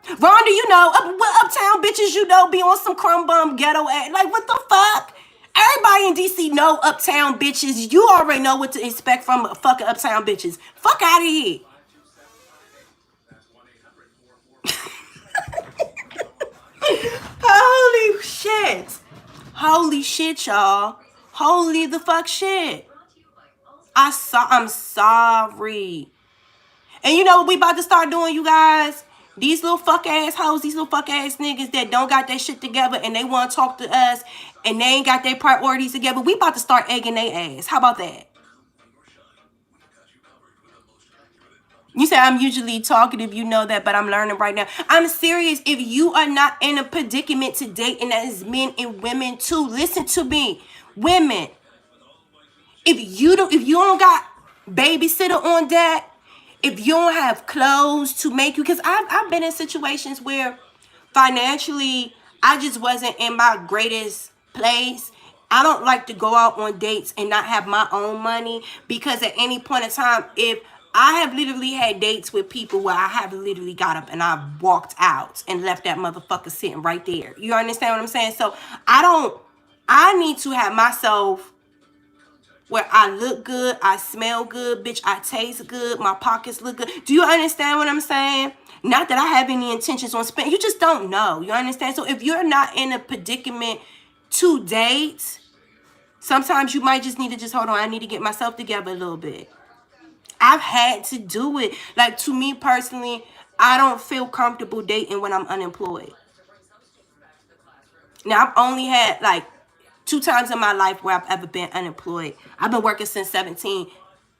Speaker 1: Rhonda, you know, what uptown bitches you know be on some crumb bum ghetto ass. Like, what the fuck? Everybody in DC know uptown bitches. You already know what to expect from fucking uptown bitches. Fuck out of here. Holy shit. Holy shit, y'all. Holy the fuck shit. I'm sorry. And you know what we about to start doing, you guys? These little fuck ass hoes, these little fuck ass niggas that don't got their shit together and they want to talk to us and they ain't got their priorities together, we about to start egging their ass. How about that? You say I'm usually talkative, you know that, but I'm learning right now. I'm serious. If you are not in a predicament to date, and that is men and women too, listen to me. Women, if you don't got babysitter on deck, if you don't have clothes to make you, because I've been in situations where financially I just wasn't in my greatest place, I don't like to go out on dates and not have my own money, because at any point in time, if I have literally had dates with people where I have literally got up and I walked out and left that motherfucker sitting right there. You understand what I'm saying? So I need to have myself where I look good, I smell good, bitch, I taste good, my pockets look good. Do you understand what I'm saying? Not that I have any intentions on spending. You just don't know. You understand? So if you're not in a predicament to date, sometimes you might just need to just hold on. I need to get myself together a little bit. I've had to do it. Like, to me personally, I don't feel comfortable dating when I'm unemployed. Now, I've only had like 2 times in my life where I've ever been unemployed. I've been working since 17.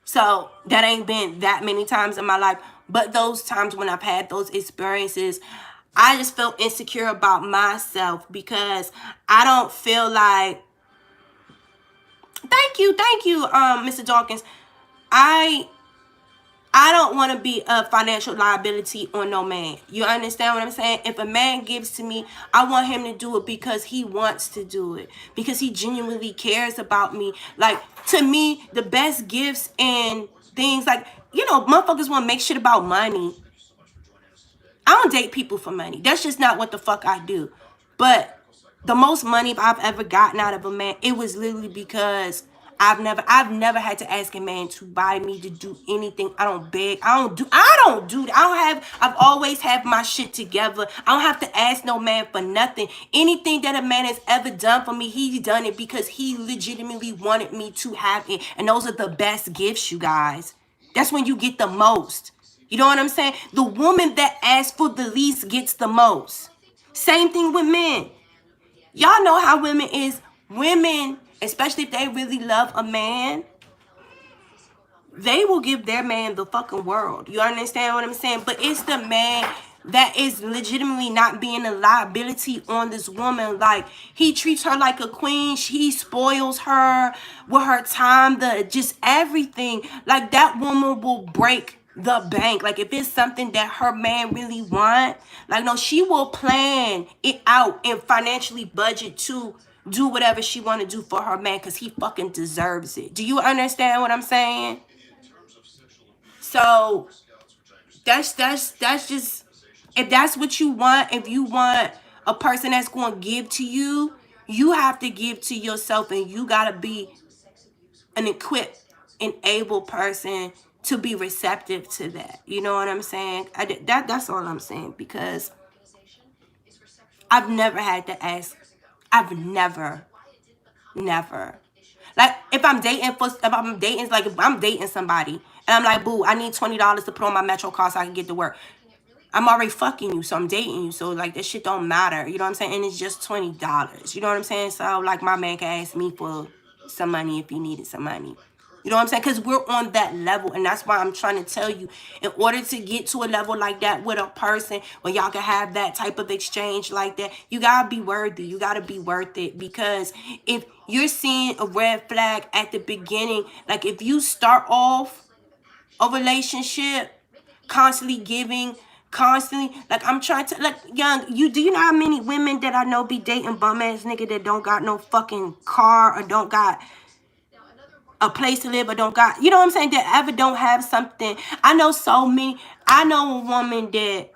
Speaker 1: So that ain't been that many times in my life. But those times when I've had those experiences, I just feel insecure about myself, because I don't feel like, thank you, Mr. Dawkins. I don't want to be a financial liability on no man. You understand what I'm saying? If a man gives to me, I want him to do it because he wants to do it, because he genuinely cares about me. Like, to me, the best gifts and things, like, you know, motherfuckers want to make shit about money. I don't date people for money. That's just not what the fuck I do. But the most money I've ever gotten out of a man, it was literally because I've never had to ask a man to buy me to do anything. I don't beg. I don't do that. I've always had my shit together. I don't have to ask no man for nothing. Anything that a man has ever done for me, he's done it because he legitimately wanted me to have it. And those are the best gifts, you guys. That's when you get the most. You know what I'm saying? The woman that asks for the least gets the most. Same thing with men. Y'all know how women is. Women, especially if they really love a man, they will give their man the fucking world. You understand what I'm saying? But it's the man that is legitimately not being a liability on this woman. Like, he treats her like a queen. He spoils her with her time, just everything. Like, that woman will break the bank. Like, if it's something that her man really want, like, no, she will plan it out and financially budget to do whatever she want to do for her man, because he fucking deserves it. Do you understand what I'm saying? So that's just, if that's what you want, if you want a person that's going to give to you, you have to give to yourself, and you got to be an equipped and able person to be receptive to that. You know what I'm saying? That's all I'm saying, because I've never had to ask. I've never. Like, if I'm dating somebody and I'm like, boo, I need $20 to put on my Metro card so I can get to work. I'm already fucking you, so I'm dating you. So, like, that shit don't matter. You know what I'm saying? And it's just $20. You know what I'm saying? So, like, my man can ask me for some money if he needed some money. You know what I'm saying? Because we're on that level. And that's why I'm trying to tell you, in order to get to a level like that with a person where y'all can have that type of exchange like that, you got to be worthy. You got to be worth it. Because if you're seeing a red flag at the beginning, like, if you start off a relationship constantly giving, constantly, like, I'm trying to, like, do you know how many women that I know be dating bum ass nigga that don't got no fucking car, or don't got a place to live, or don't got, you know what I'm saying, that ever don't have something. I know so many. I know a woman that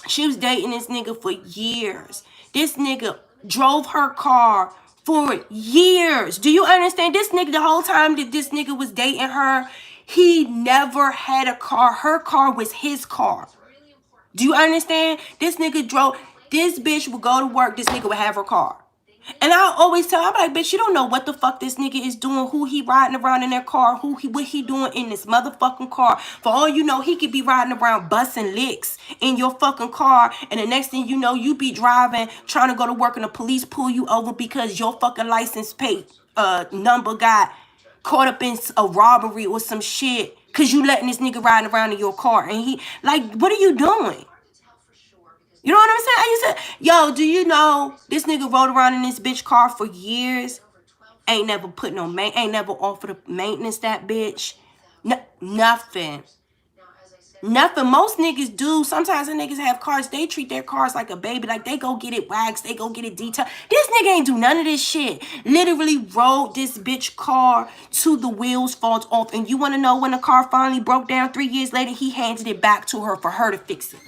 Speaker 1: she was dating this nigga for years. This nigga drove her car for years. Do you understand? This nigga, the whole time that this nigga was dating her, he never had a car. Her car was his car. Do you understand? This nigga drove. This bitch would go to work. This nigga would have her car. And I always tell her, I'm like, bitch, you don't know what the fuck this nigga is doing, who he riding around in that car, what he doing in this motherfucking car. For all you know, he could be riding around busting licks in your fucking car, and the next thing you know, you be driving, trying to go to work, and the police pull you over because your fucking license plate number got caught up in a robbery or some shit, because you letting this nigga riding around in your car. And he, like, what are you doing? You know what I'm saying? I used to, yo, do you know this nigga rode around in this bitch car for years? Ain't never put no ain't never offered to maintenance that bitch. Nothing. Nothing. Most niggas do. Sometimes the niggas have cars. They treat their cars like a baby. Like they go get it waxed. They go get it detailed. This nigga ain't do none of this shit. Literally rode this bitch car to the wheels falls off. And you want to know when the car finally broke down 3 years later? He handed it back to her for her to fix it.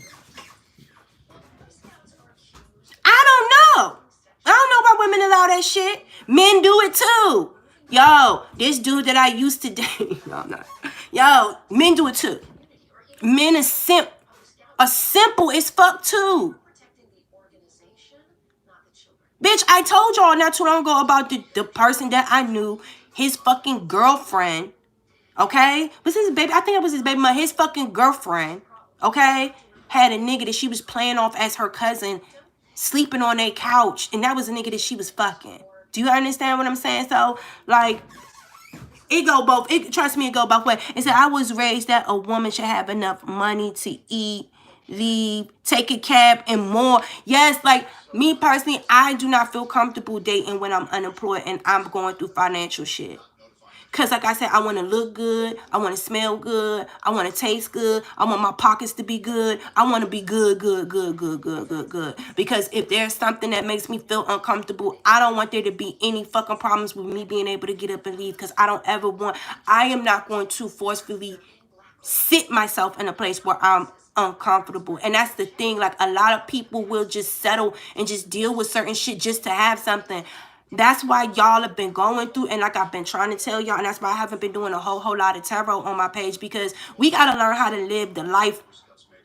Speaker 1: I don't know. I don't know why women allow that shit. Men do it too. Yo, this dude that I used to date. No, I'm not. Yo, men do it too. Men are simple as fuck too. Bitch, I told y'all not too long ago about the person that I knew, his fucking girlfriend, okay? Was his baby? I think it was his baby mother. His fucking girlfriend, okay? Had a nigga that she was playing off as her cousin, sleeping on a couch, and that was a nigga that she was fucking. Do you understand what I'm saying? So, like, it go both. Trust me, it go both ways. It said I was raised that a woman should have enough money to eat, leave, take a cab, and more. Yes, like me personally, I do not feel comfortable dating when I'm unemployed and I'm going through financial shit. Because like I said, I want to look good. I want to smell good. I want to taste good. I want my pockets to be good. I want to be good. Because if there's something that makes me feel uncomfortable, I don't want there to be any fucking problems with me being able to get up and leave. Because I am not going to forcefully sit myself in a place where I'm uncomfortable. And that's the thing. Like a lot of people will just settle and just deal with certain shit just to have something. That's why y'all have been going through, and like I've been trying to tell y'all, and that's why I haven't been doing a whole lot of tarot on my page, because we got to learn how to live the life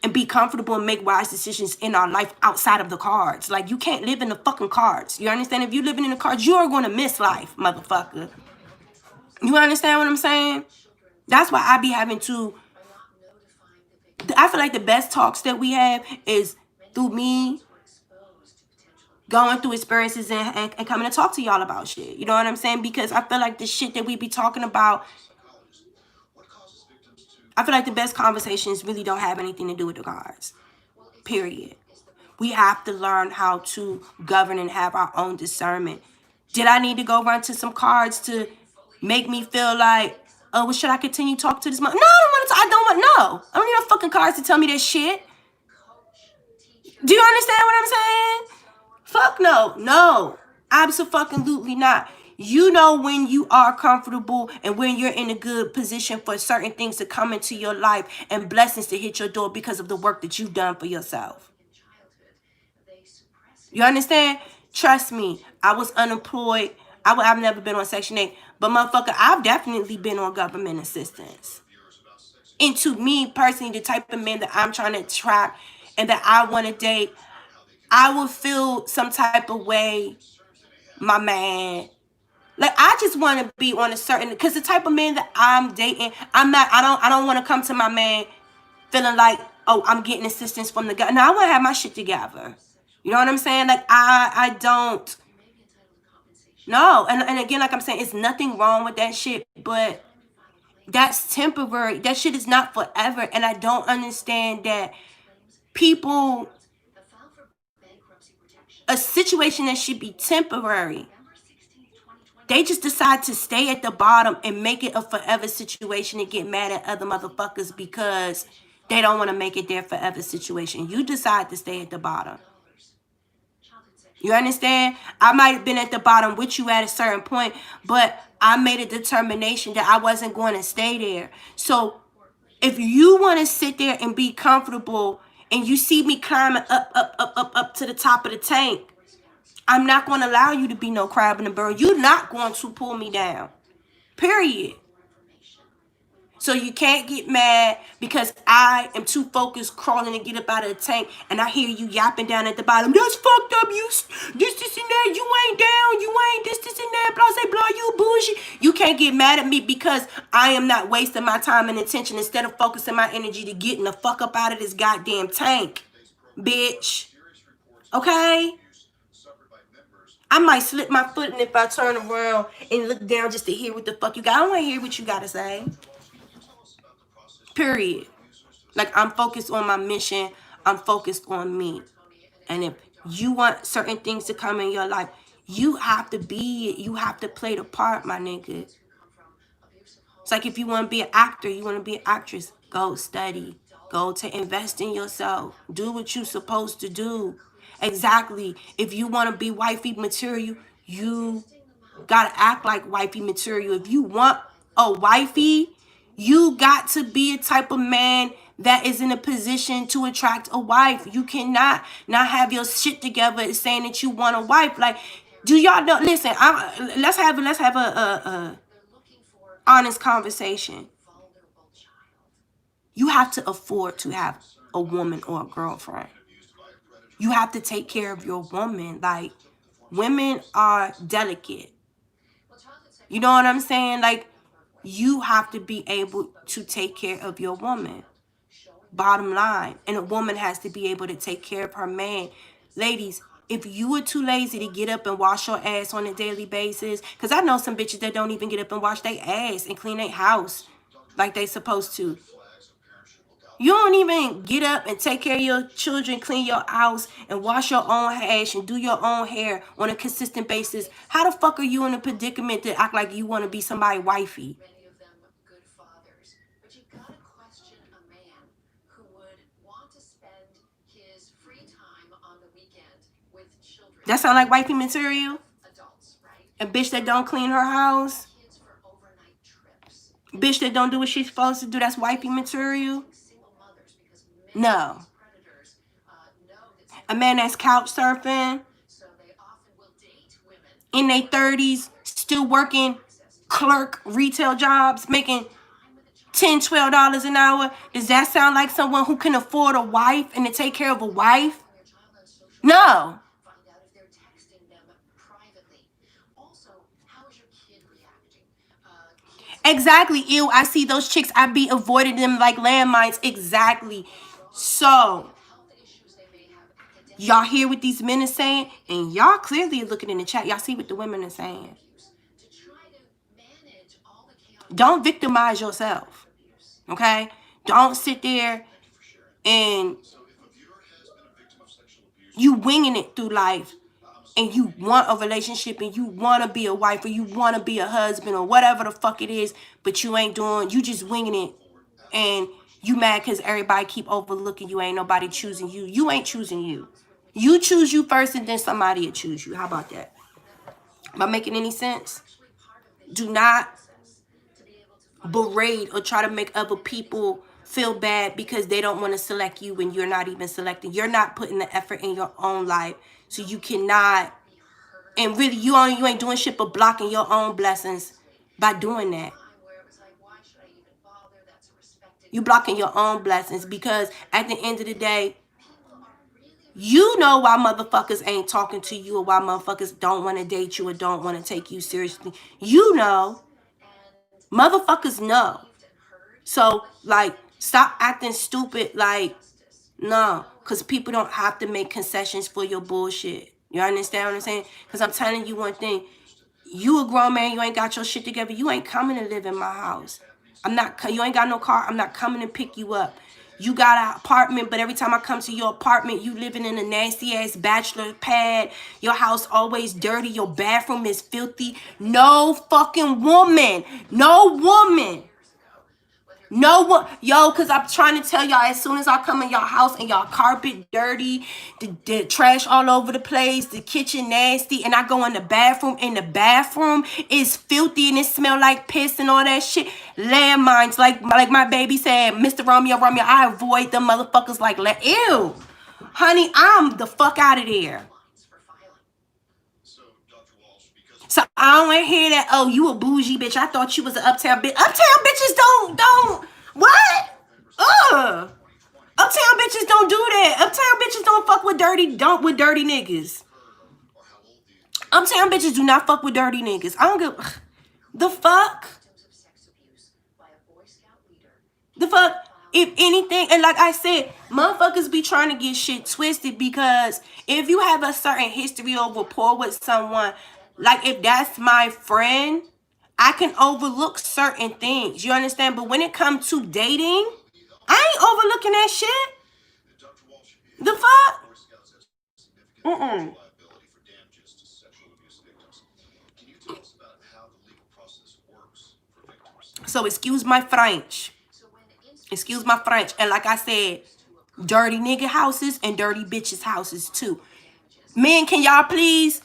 Speaker 1: and be comfortable and make wise decisions in our life outside of the cards. Like, you can't live in the fucking cards. You understand? If you're living in the cards, you are going to miss life, motherfucker. You understand what I'm saying? That's why I be having to, I feel like the best talks that we have is through me going through experiences and coming to talk to y'all about shit. You know what I'm saying? Because I feel like the shit that we be talking about, I feel like the best conversations really don't have anything to do with the cards. Period. We have to learn how to govern and have our own discernment. Did I need to go run to some cards to make me feel like, oh, well, should I continue to talk to this mother? No, I don't want to. I don't need no fucking cards to tell me that shit. Do you understand what I'm saying? Fuck no. No. Absolutely not. You know when you are comfortable and when you're in a good position for certain things to come into your life and blessings to hit your door because of the work that you've done for yourself. You understand? Trust me. I was unemployed. I've never been on Section 8. But motherfucker, I've definitely been on government assistance. And to me personally, the type of men that I'm trying to attract and that I want to date, I will feel some type of way, my man. Like, I just want to be on a certain, because the type of man that I'm dating, I don't want to come to my man feeling like, oh, I'm getting assistance from the guy. No, I want to have my shit together. You know what I'm saying? Like, I don't. No. And again, like I'm saying, it's nothing wrong with that shit, but that's temporary. That shit is not forever. And I don't understand that people, a situation that should be temporary, they just decide to stay at the bottom and make it a forever situation and get mad at other motherfuckers because they don't want to make it their forever situation. You decide to stay at the bottom. You understand? I might have been at the bottom with you at a certain point, but I made a determination that I wasn't going to stay there. So if you want to sit there and be comfortable and you see me climbing up to the top of the tank, I'm not going to allow you to be no crab in the barrel. You're not going to pull me down. Period. So you can't get mad because I am too focused crawling to get up out of the tank and I hear you yapping down at the bottom. That's fucked up. You this and that. You ain't down. You ain't this and that. Blah, say, blah, you bullshit. You can't get mad at me because I am not wasting my time and attention instead of focusing my energy to getting the fuck up out of this goddamn tank, bitch. Okay? I might slip my foot and if I turn around and look down just to hear what the fuck you got. I don't want to hear what you got to say. Period. Like, I'm focused on my mission. I'm focused on me. And if you want certain things to come in your life, you have to be it. You have to play the part, my nigga. It's like if you want to be an actor, you want to be an actress, go study. Go to invest in yourself. Do what you're supposed to do. Exactly. If you want to be wifey material, you gotta act like wifey material. If you want a wifey, you got to be a type of man that is in a position to attract a wife. You cannot not have your shit together and saying that you want a wife. Like, do y'all know? Listen, let's have a honest conversation. You have to afford to have a woman or a girlfriend. You have to take care of your woman. Like, women are delicate. You know what I'm saying? Like, you have to be able to take care of your woman. Bottom line. And a woman has to be able to take care of her man. Ladies, if you are too lazy to get up and wash your ass on a daily basis, because I know some bitches that don't even get up and wash their ass and clean their house like they supposed to. You don't even get up and take care of your children, clean your house, and wash your own ass and do your own hair on a consistent basis. How the fuck are you in a predicament to act like you want to be somebody's wifey? That sound like wifey material? A bitch that don't clean her house? Bitch that don't do what she's supposed to do, that's wifey material? No. A man that's couch surfing in their 30s, still working clerk retail jobs, making $10, $12 an hour. Does that sound like someone who can afford a wife and to take care of a wife? No. Exactly. Ew, I see those chicks. I be avoiding them like landmines. Exactly. So, y'all hear what these men are saying? And y'all clearly are looking in the chat. Y'all see what the women are saying. Don't victimize yourself. Okay? Don't sit there and you winging it through life. And you want a relationship and you want to be a wife or you want to be a husband or whatever the fuck it is, but you ain't doing, you just winging it. And you mad because everybody keep overlooking you. Ain't nobody choosing you. You ain't choosing you. You choose you first and then somebody will choose you. How about that? Am I making any sense? Do not berate or try to make other people feel bad because they don't want to select you when you're not even selecting. You're not putting the effort in your own life. So you cannot, and really you ain't doing shit but blocking your own blessings by doing that. You blocking your own blessings because at the end of the day, you know why motherfuckers ain't talking to you or why motherfuckers don't want to date you or don't want to take you seriously. You know. Motherfuckers know. So, like, stop acting stupid. Like, no. Because people don't have to make concessions for your bullshit. You understand what I'm saying? Because I'm telling you one thing. You a grown man, you ain't got your shit together. You ain't coming to live in my house. You ain't got no car. I'm not coming to pick you up. You got an apartment, but every time I come to your apartment, you living in a nasty ass bachelor pad. Your house always dirty. Your bathroom is filthy. No fucking woman. No woman. No one, yo, because I'm trying to tell y'all, as soon as I come in y'all house and y'all carpet dirty, the trash all over the place, the kitchen nasty, and I go in the bathroom, and the bathroom is filthy and it smell like piss and all that shit. Landmines, like my baby said, Mr. Romeo, I avoid them motherfuckers like, ew. Honey, I'm the fuck out of there. So I don't want to hear that, oh, you a bougie bitch. I thought you was an uptown bitch. Uptown bitches don't, what? Uptown bitches don't do that. Uptown bitches don't fuck with dirty niggas. Uptown bitches do not fuck with dirty niggas. I don't give the fuck. The fuck. If anything, and like I said, motherfuckers be trying to get shit twisted because if you have a certain history or rapport with someone, like if that's my friend, I can overlook certain things. You understand? But when it comes to dating, I ain't overlooking that shit. The fuck? So excuse my French. Excuse my French. And like I said, dirty nigga houses and dirty bitches houses too. Men, can y'all please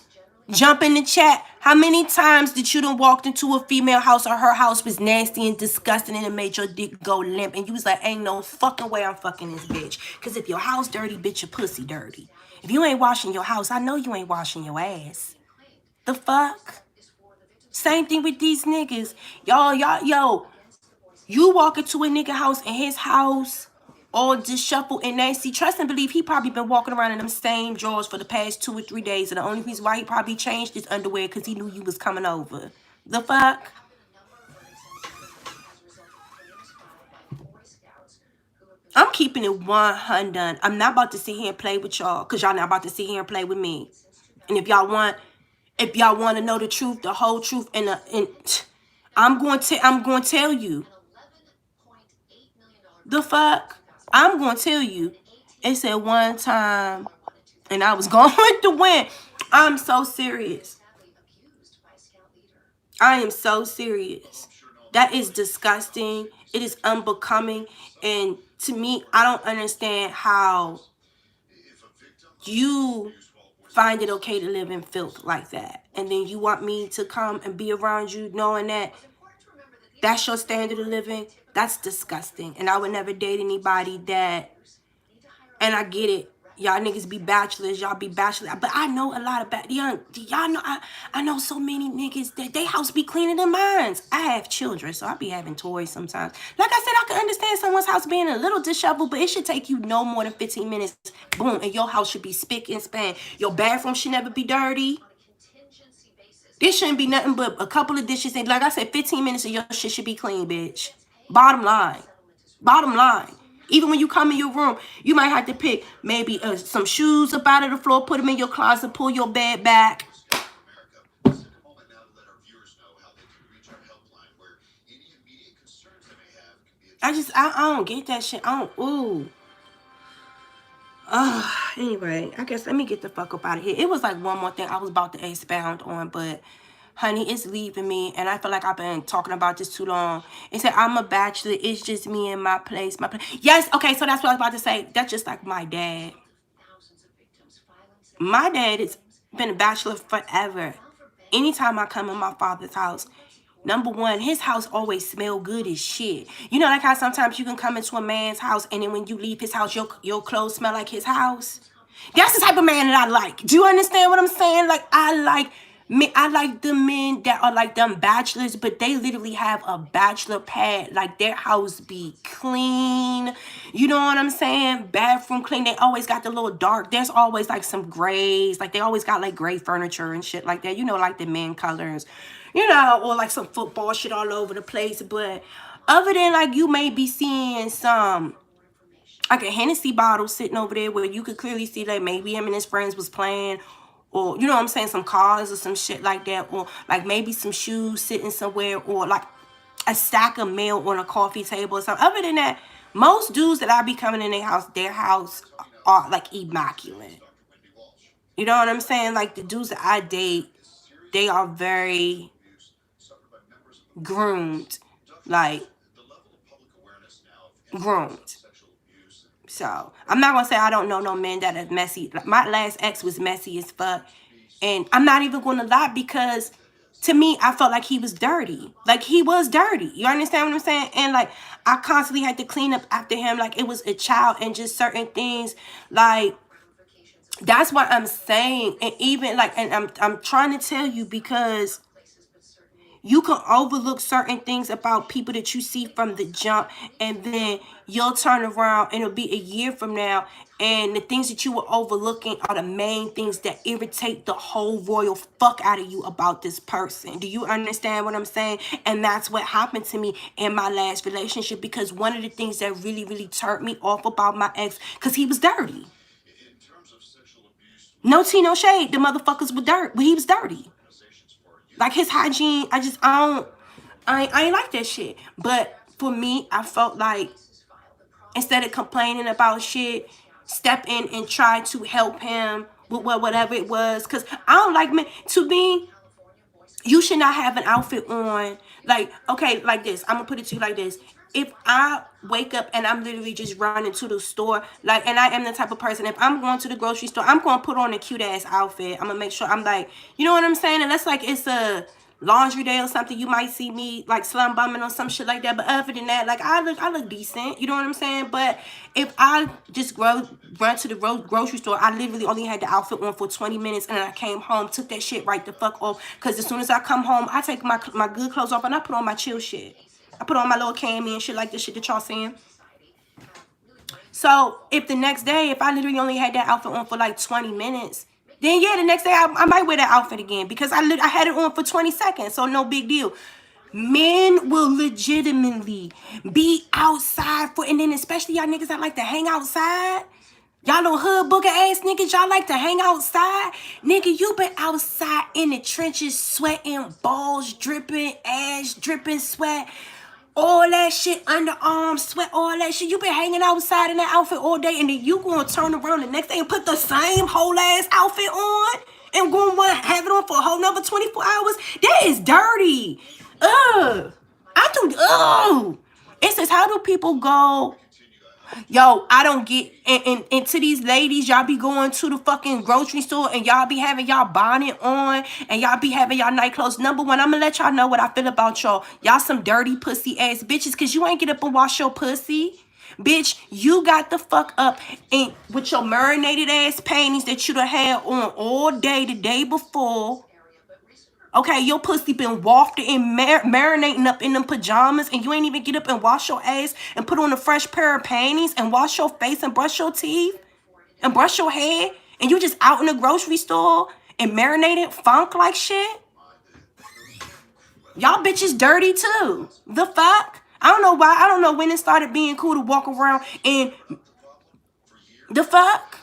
Speaker 1: jump in the chat? How many times did you done walked into a female house or her house was nasty and disgusting and it made your dick go limp and you was like, ain't no fucking way I'm fucking this bitch? Because if your house dirty, bitch, your pussy dirty. If you ain't washing your house, I know you ain't washing your ass. The fuck? Same thing with these niggas. Yo, you walk into a nigga house and his house all disheveled and nasty. Trust and believe he probably been walking around in them same drawers for the past 2 or 3 days. And the only reason why he probably changed his underwear because he knew you was coming over. The fuck? I'm keeping it 100. I'm not about to sit here and play with y'all because y'all not about to sit here and play with me. And if y'all want to know the truth, the whole truth, I'm going to tell you. The fuck? I'm going to tell you. It said one time, and I was going to win. I'm so serious. I am so serious. That is disgusting. It is unbecoming. And to me, I don't understand how you find it okay to live in filth like that. And then you want me to come and be around you knowing that that's your standard of living? That's disgusting. And I would never date anybody that, and I get it. Y'all niggas be bachelors, y'all be bachelors. But I know a lot of y'all know, I know so many niggas that they house be cleaner than mine. I have children, so I be having toys sometimes. Like I said, I can understand someone's house being a little disheveled, but it should take you no more than 15 minutes. Boom, and your house should be spick and span. Your bathroom should never be dirty. This shouldn't be nothing but a couple of dishes. And like I said, 15 minutes of your shit should be clean, bitch. Bottom line. Bottom line. Even when you come in your room, you might have to pick maybe some shoes up out of the floor, put them in your closet, pull your bed back. I don't get that shit. Anyway, I guess let me get the fuck up out of here. It was like one more thing I was about to expound on, but honey, it's leaving me, and I feel like I've been talking about this too long. It said, I'm a bachelor. It's just me and my place. Yes, okay, so that's what I was about to say. That's just like my dad. My dad has been a bachelor forever. Anytime I come in my father's house, number one, his house always smell good as shit. You know, like how sometimes you can come into a man's house and then when you leave his house, your clothes smell like his house. That's the type of man that I like. Do you understand what I'm saying? Like, I like the men that are like them bachelors, but they literally have a bachelor pad. Like, their house be clean. You know what I'm saying? Bathroom clean. They always got the little dark. There's always like some grays. Like, they always got like gray furniture and shit like that. You know, like the men colors. You know, or like some football shit all over the place. But other than like you may be seeing some like a Hennessy bottle sitting over there where you could clearly see that maybe him and his friends was playing, or you know what I'm saying, some cars or some shit like that, or like maybe some shoes sitting somewhere, or like a stack of mail on a coffee table or something. Other than that, most dudes that I be coming in their house are like immaculate. You know what I'm saying? Like the dudes that I date, they are very groomed, like groomed. So I'm not gonna say I don't know no men that are messy. Like, my last ex was messy as fuck, and I'm not even gonna lie, because to me I felt like he was dirty. Like, he was dirty. You understand what I'm saying? And like, I constantly had to clean up after him like it was a child, and just certain things like, that's what I'm saying. And even like, and I'm trying to tell you, because you can overlook certain things about people that you see from the jump, and then you'll turn around and it'll be a year from now, and the things that you were overlooking are the main things that irritate the whole royal fuck out of you about this person. Do you understand what I'm saying? And that's what happened to me in my last relationship, because one of the things that really turned me off about my ex, because he was dirty. No tea, no shade. The motherfuckers were dirt, but he was dirty. Like, his hygiene, I ain't like that shit. But for me, I felt like instead of complaining about shit, step in and try to help him with whatever it was. Because I don't like men. To me, you should not have an outfit on. Like, okay, like this. I'm going to put it to you like this. if I wake up and I'm literally just running to the store, like, and I am the type of person, if I'm going to the grocery store, I'm going to put on a cute ass outfit. I'm going to make sure I'm like, you know what I'm saying? Unless like it's a laundry day or something, you might see me like slum bumming or some shit like that. But other than that, like I look decent. You know what I'm saying? But if I just run to the grocery store, I literally only had the outfit on for 20 minutes, and then I came home, took that shit right the fuck off. Cause as soon as I come home, I take my good clothes off and I put on my chill shit. I put on my little cami and shit like this shit that y'all seeing. So if the next day, if I literally only had that outfit on for like 20 minutes, then yeah, the next day I might wear that outfit again because I had it on for 20 seconds. So no big deal. Men will legitimately be outside for, and then especially y'all niggas that like to hang outside. Y'all know hood booger ass niggas, y'all like to hang outside. Nigga, you been outside in the trenches, sweating, balls dripping, ass dripping, sweat. All that shit, underarm sweat, all that shit. You been hanging outside in that outfit all day, and then you gonna turn around the next day and put the same whole ass outfit on and gonna want to have it on for a whole nother 24 hours? That is dirty. Ugh. It says, how do people go? Yo, I don't get into these ladies. Y'all be going to the fucking grocery store and y'all be having y'all bonnet on and y'all be having y'all night clothes. Number one, I'm gonna let y'all know what I feel about y'all. Y'all some dirty pussy ass bitches because you ain't get up and wash your pussy. Bitch, you got the fuck up and with your marinated ass panties that you done had on all day the day before. Okay, your pussy been wafted and marinating up in them pajamas, and you ain't even get up and wash your ass and put on a fresh pair of panties and wash your face and brush your teeth and brush your hair, and you just out in the grocery store and marinated funk like shit. Y'all bitches dirty too. The fuck? I don't know why. I don't know when it started being cool to walk around and the fuck?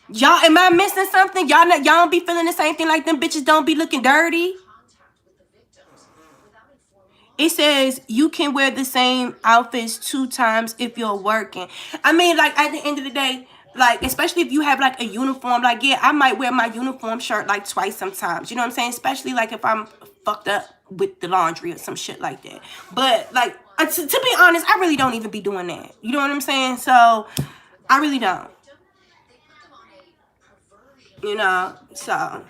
Speaker 1: Y'all, am I missing something? Y'all don't be feeling the same thing like them bitches don't be looking dirty? It says you can wear the same outfits 2 times if you're working. I mean, like, at the end of the day, like, especially if you have, like, a uniform. Like, yeah, I might wear my uniform shirt, like, twice sometimes. You know what I'm saying? Especially, like, if I'm fucked up with the laundry or some shit like that. But, like, to be honest, I really don't even be doing that. You know what I'm saying? So, I really don't. You know? So...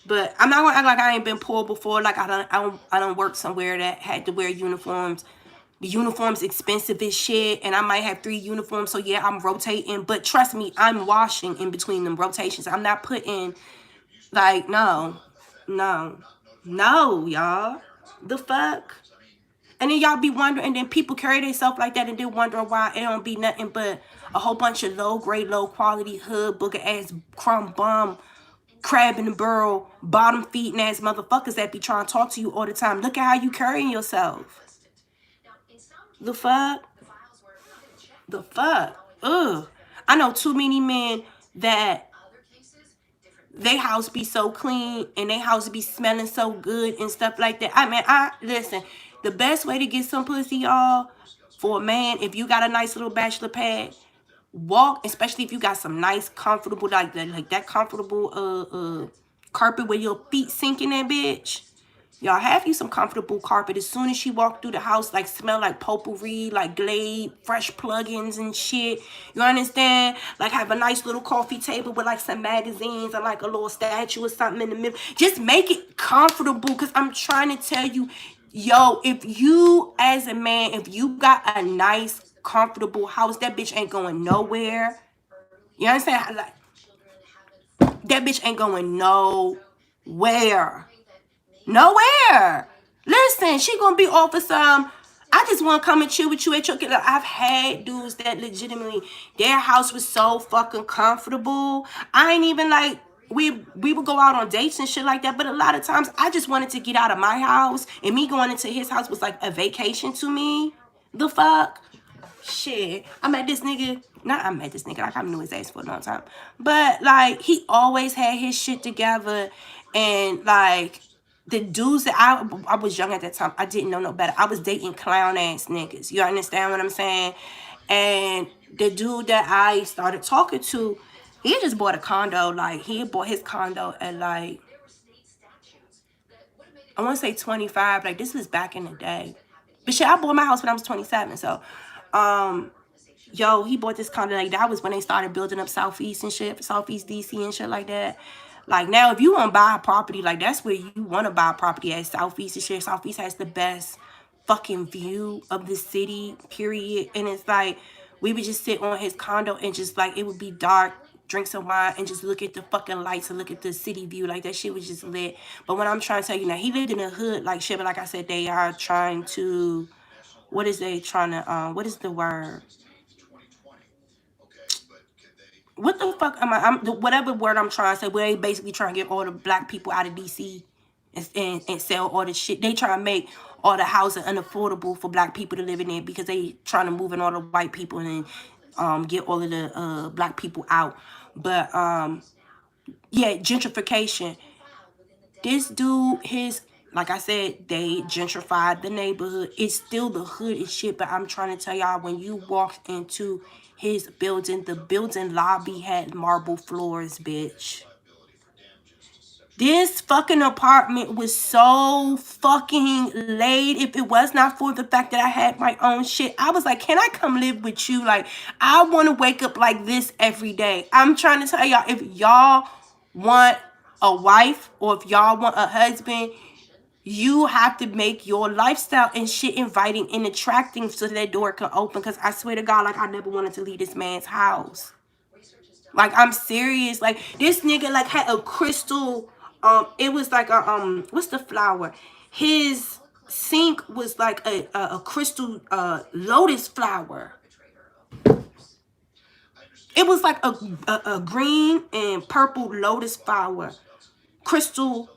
Speaker 1: But I'm not gonna act like I ain't been poor before. Like I don't work somewhere that had to wear uniforms. The uniform's expensive as shit, and I might have 3 uniforms. So yeah, I'm rotating. But trust me, I'm washing in between them rotations. I'm not putting like no, y'all. The fuck. And then y'all be wondering, and then people carry themselves like that and then wondering why it don't be nothing but a whole bunch of low grade, low quality hood booger ass crumb bum crab in the barrel, bottom feeding ass motherfuckers that be trying to talk to you all the time. Look at how you carrying yourself. The fuck? The fuck? Ugh. I know too many men that they house be so clean and they house be smelling so good and stuff like that. I mean, listen, the best way to get some pussy, y'all, for a man, if you got a nice little bachelor pad, walk, especially if you got some nice comfortable like that comfortable carpet where your feet sink in that bitch. Y'all have you some comfortable carpet. As soon as she walk through the house, like smell like potpourri, like Glade, fresh plugins and shit. You understand? Like have a nice little coffee table with like some magazines and like a little statue or something in the middle. Just make it comfortable, because I'm trying to tell you, yo, if you as a man, if you got a nice comfortable house, that bitch ain't going nowhere. You understand? Like, that bitch ain't going nowhere. Listen, she gonna be off of some, I just want to come and chill with you at your kid. I've had dudes that legitimately, their house was so fucking comfortable. I ain't even like, we would go out on dates and shit like that, but a lot of times I just wanted to get out of my house, and me going into his house was like a vacation to me. The fuck? Shit, like I knew his ass for a long time, but like he always had his shit together. And like the dudes that I was young at that time, I didn't know no better. I was dating clown ass niggas. You understand what I'm saying? And the dude that I started talking to, he just bought a condo. Like he bought his condo at like I want to say 25. Like, this was back in the day. But shit, I bought my house when I was 27. So, yo, he bought this condo. Like, that was when they started building up Southeast and shit, Southeast DC and shit like that. Like, now, if you want to buy a property, like, that's where you want to buy a property at, Southeast and shit. Southeast has the best fucking view of the city, period. And it's like, we would just sit on his condo and just, like, it would be dark, drink some wine, and just look at the fucking lights and look at the city view. Like, that shit was just lit. But what I'm trying to tell you now, he lived in a hood, like, shit. But like I said, they are trying to, what is they trying to, what is the word? What the fuck am I? Whatever word I'm trying to say. Where they basically trying to get all the black people out of DC and sell all the shit. They trying to make all the housing unaffordable for black people to live in there because they trying to move in all the white people and get all of the black people out. But yeah, gentrification. This dude, his, like I said, they gentrified the neighborhood. It's still the hood and shit, but I'm trying to tell y'all, when you walked into his building, the building lobby had marble floors, bitch. This fucking apartment was so fucking laid. If it was not for the fact that I had my own shit, I was like, can I come live with you? Like, I want to wake up like this every day. I'm trying to tell y'all, if y'all want a wife or if y'all want a husband, you have to make your lifestyle and shit inviting and attracting so that door can open. Because I swear to God, like, I never wanted to leave this man's house. Like, I'm serious. Like, this nigga, like, had a crystal, it was like a, what's the flower? His sink was like a crystal, lotus flower. It was like a green and purple lotus flower. Crystal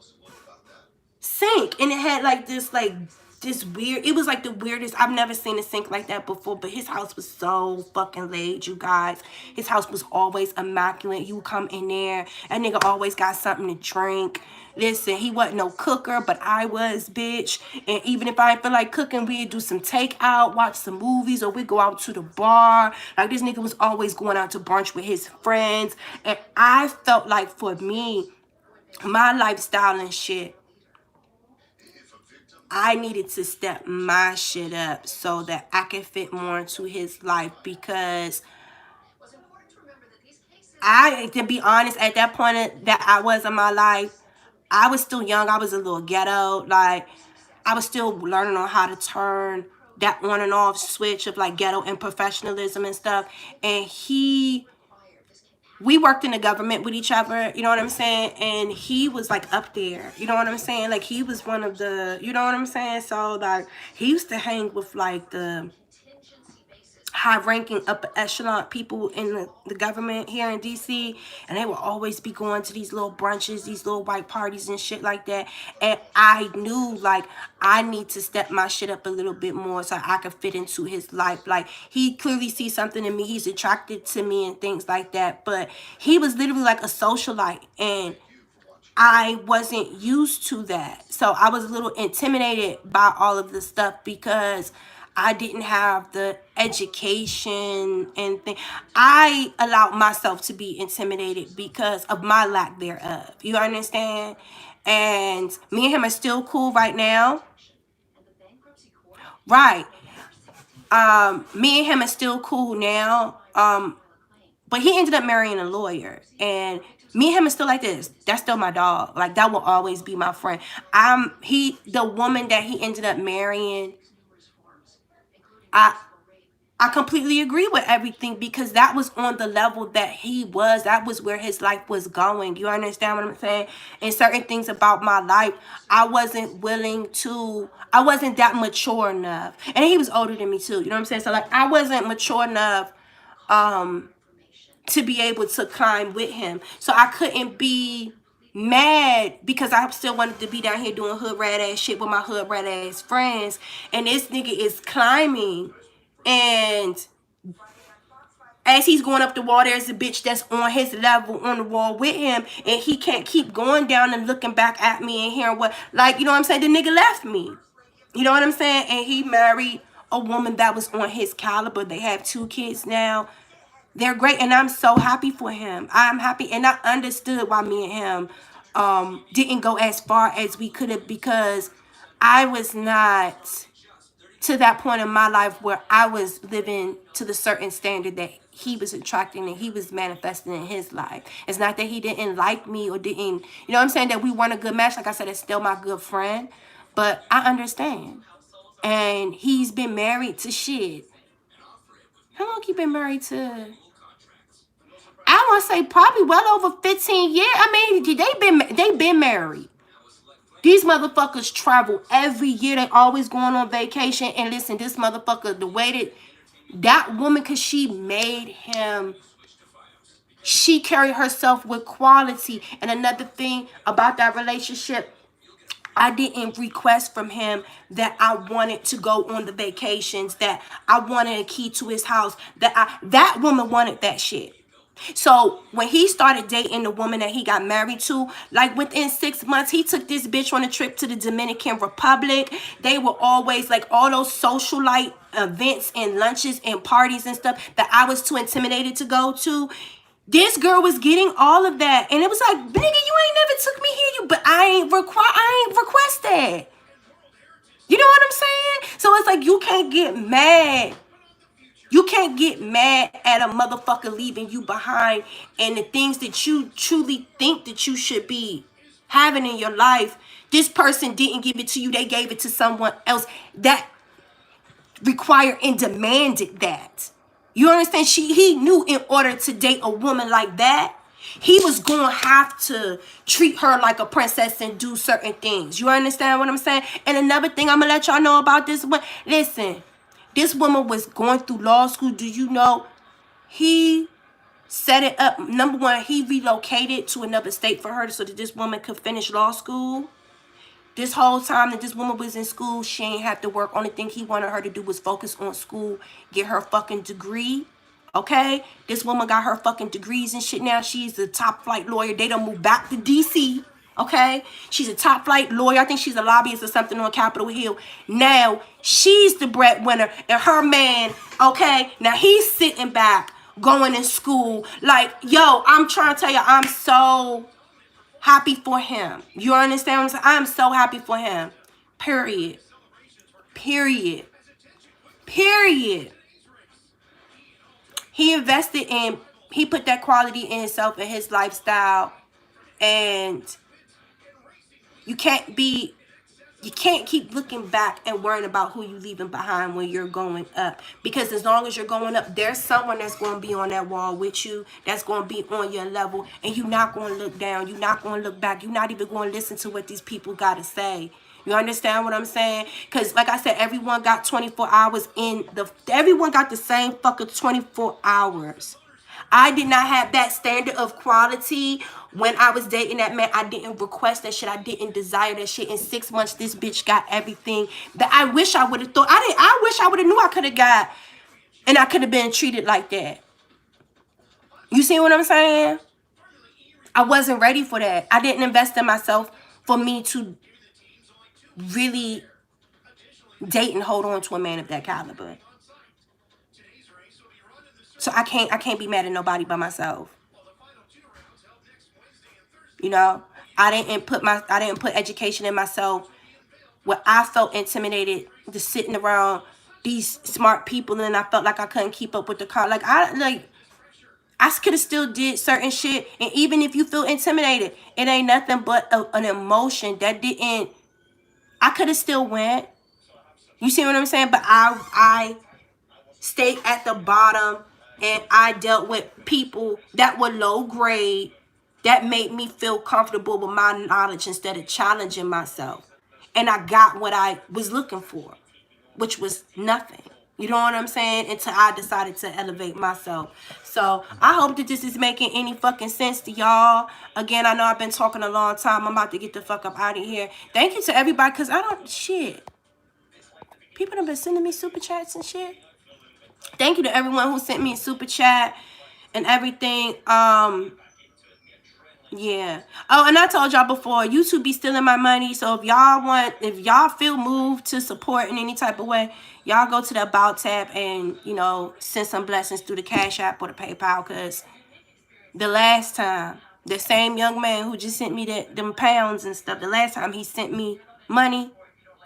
Speaker 1: sink, and it had like this weird, it was like the weirdest, I've never seen a sink like that before. But his house was so fucking laid, you guys. His house was always immaculate. You come in there, that nigga always got something to drink. Listen, he wasn't no cooker, but I was, bitch. And even if I didn't feel like cooking, we'd do some takeout, watch some movies, or we'd go out to the bar. Like, this nigga was always going out to brunch with his friends. And I felt like, for me, my lifestyle and shit, I needed to step my shit up so that I could fit more into his life. Because to be honest, at that point that I was in my life, I was still young. I was a little ghetto. Like, I was still learning on how to turn that on and off switch of like ghetto and professionalism and stuff. And we worked in the government with each other, you know what I'm saying? And he was like up there, you know what I'm saying? Like, he was one of the, you know what I'm saying? So like, he used to hang with like the high-ranking upper echelon people in the government here in DC, and they will always be going to these little brunches, these little white parties and shit like that. And I knew, like, I need to step my shit up a little bit more so I could fit into his life. Like, he clearly sees something in me. He's attracted to me and things like that. But he was literally like a socialite, and I wasn't used to that. So I was a little intimidated by all of this stuff because I didn't have the education and thing. I allowed myself to be intimidated because of my lack thereof. You understand? And me and him are still cool right now. Right. Me and him are still cool now. But he ended up marrying a lawyer. And me and him is still like this. That's still my dog. Like, that will always be my friend. The woman that he ended up marrying, I completely agree with everything, because that was on the level that he was. That was where his life was going. You understand what I'm saying? And certain things about my life, I wasn't that mature enough. And he was older than me too. You know what I'm saying? So like, I wasn't mature enough to be able to climb with him. So I couldn't be mad because I still wanted to be down here doing hood rat ass shit with my hood rat ass friends. And this nigga is climbing. And as he's going up the wall, there's a bitch that's on his level on the wall with him. And he can't keep going down and looking back at me and hearing what, like, you know what I'm saying? The nigga left me. You know what I'm saying? And he married a woman that was on his caliber. They have 2 kids now. They're great, and I'm so happy for him. I'm happy, and I understood why me and him didn't go as far as we could have, because I was not to that point in my life where I was living to the certain standard that he was attracting and he was manifesting in his life. It's not that he didn't like me or didn't, you know what I'm saying, that we weren't a good match. Like I said, it's still my good friend. But I understand. And he's been married to shit. How long he been married to? I want to say probably well over 15 years. I mean, they been married. These motherfuckers travel every year. They always going on vacation. And listen, this motherfucker, the way that woman, because she made him, she carried herself with quality. And another thing about that relationship, I didn't request from him that I wanted to go on the vacations, that I wanted a key to his house, that woman wanted that shit. So when he started dating the woman that he got married to, like within 6 months, he took this bitch on a trip to the Dominican Republic. They were always like all those socialite events and lunches and parties and stuff that I was too intimidated to go to. This girl was getting all of that. And it was like, nigga, you ain't never took me here. But I ain't request that. You know what I'm saying? So it's like you can't get mad. You can't get mad at a motherfucker leaving you behind and the things that you truly think that you should be having in your life. This person didn't give it to you. They gave it to someone else that required and demanded that. You understand? He knew in order to date a woman like that, he was going to have to treat her like a princess and do certain things. You understand what I'm saying? And another thing I'm going to let y'all know about this one. Listen, this woman was going through law school. Do you know? He set it up. Number one, he relocated to another state for her so that this woman could finish law school. This whole time that this woman was in school, she ain't have to work. Only thing he wanted her to do was focus on school, get her fucking degree. Okay? This woman got her fucking degrees and shit now. She's a top flight lawyer. They done moved back to DC. Okay? She's a top flight lawyer. I think she's a lobbyist or something on Capitol Hill. Now, she's the breadwinner. And her man, okay? Now, he's sitting back, going to school. Like, yo, I'm trying to tell you, I'm so happy for him. You understand what I'm saying? I'm so happy for him. Period. Period. Period. He invested in, he put that quality in himself and his lifestyle. And you can't keep looking back and worrying about who you leaving behind when you're going up. Because as long as you're going up, there's someone that's going to be on that wall with you, that's going to be on your level, and you're not going to look down. You're not going to look back. You're not even going to listen to what these people got to say. You understand what I'm saying? Because like I said, everyone got 24 hours everyone got the same fucking 24 hours. I did not have that standard of quality when I was dating that man. I didn't request that shit. I didn't desire that shit. In 6 months, this bitch got everything that I wish I would have thought. I wish I would have knew I could have got, and I could have been treated like that. You see what I'm saying? I wasn't ready for that. I didn't invest in myself for me to really date and hold on to a man of that caliber. So I can't be mad at nobody but myself. You know, I didn't put education in myself where I felt intimidated just sitting around these smart people, and I felt like I couldn't keep up with the car. I could have still did certain shit. And even if you feel intimidated, it ain't nothing but an emotion that I could have still went. You see what I'm saying? But I stayed at the bottom, and I dealt with people that were low grade, that made me feel comfortable with my knowledge instead of challenging myself. And I got what I was looking for, which was nothing. You know what I'm saying? Until I decided to elevate myself. So I hope that this is making any fucking sense to y'all. Again, I know I've been talking a long time. I'm about to get the fuck up out of here. Thank you to everybody, because shit. People have been sending me super chats and shit. Thank you to everyone who sent me a super chat and everything. Yeah. Oh, and I told y'all before, YouTube be stealing my money. So if y'all feel moved to support in any type of way, y'all go to the About tab and, you know, send some blessings through the Cash App or the PayPal. Because the last time, the same young man who just sent me them pounds and stuff, the last time he sent me money,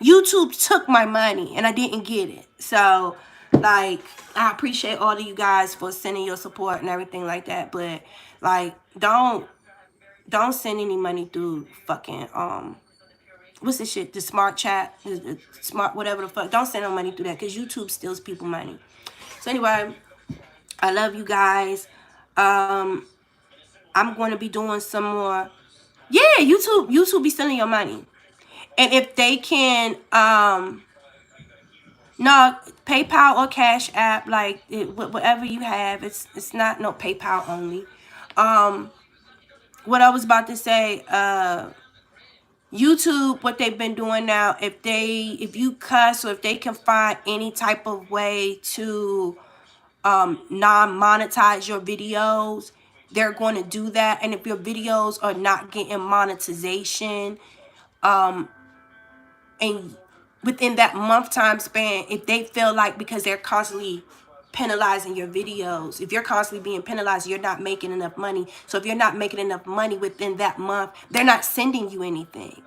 Speaker 1: YouTube took my money and I didn't get it. So, like, I appreciate all of you guys for sending your support and everything like that. But, like, don't send any money through fucking, what's this shit? The smart chat, the smart whatever the fuck. Don't send no money through that because YouTube steals people money. So, anyway, I love you guys. I'm going to be doing some more. Yeah, YouTube be stealing your money. And if they can, no, PayPal or Cash App, like whatever you have, it's not no PayPal only. What I was about to say, YouTube, what they've been doing now, if you cuss or if they can find any type of way to non-monetize your videos, they're going to do that. And if your videos are not getting monetization, and within that month time span, if they feel like because they're constantly penalizing your videos, if you're constantly being penalized, you're not making enough money. So if you're not making enough money within that month, they're not sending you anything.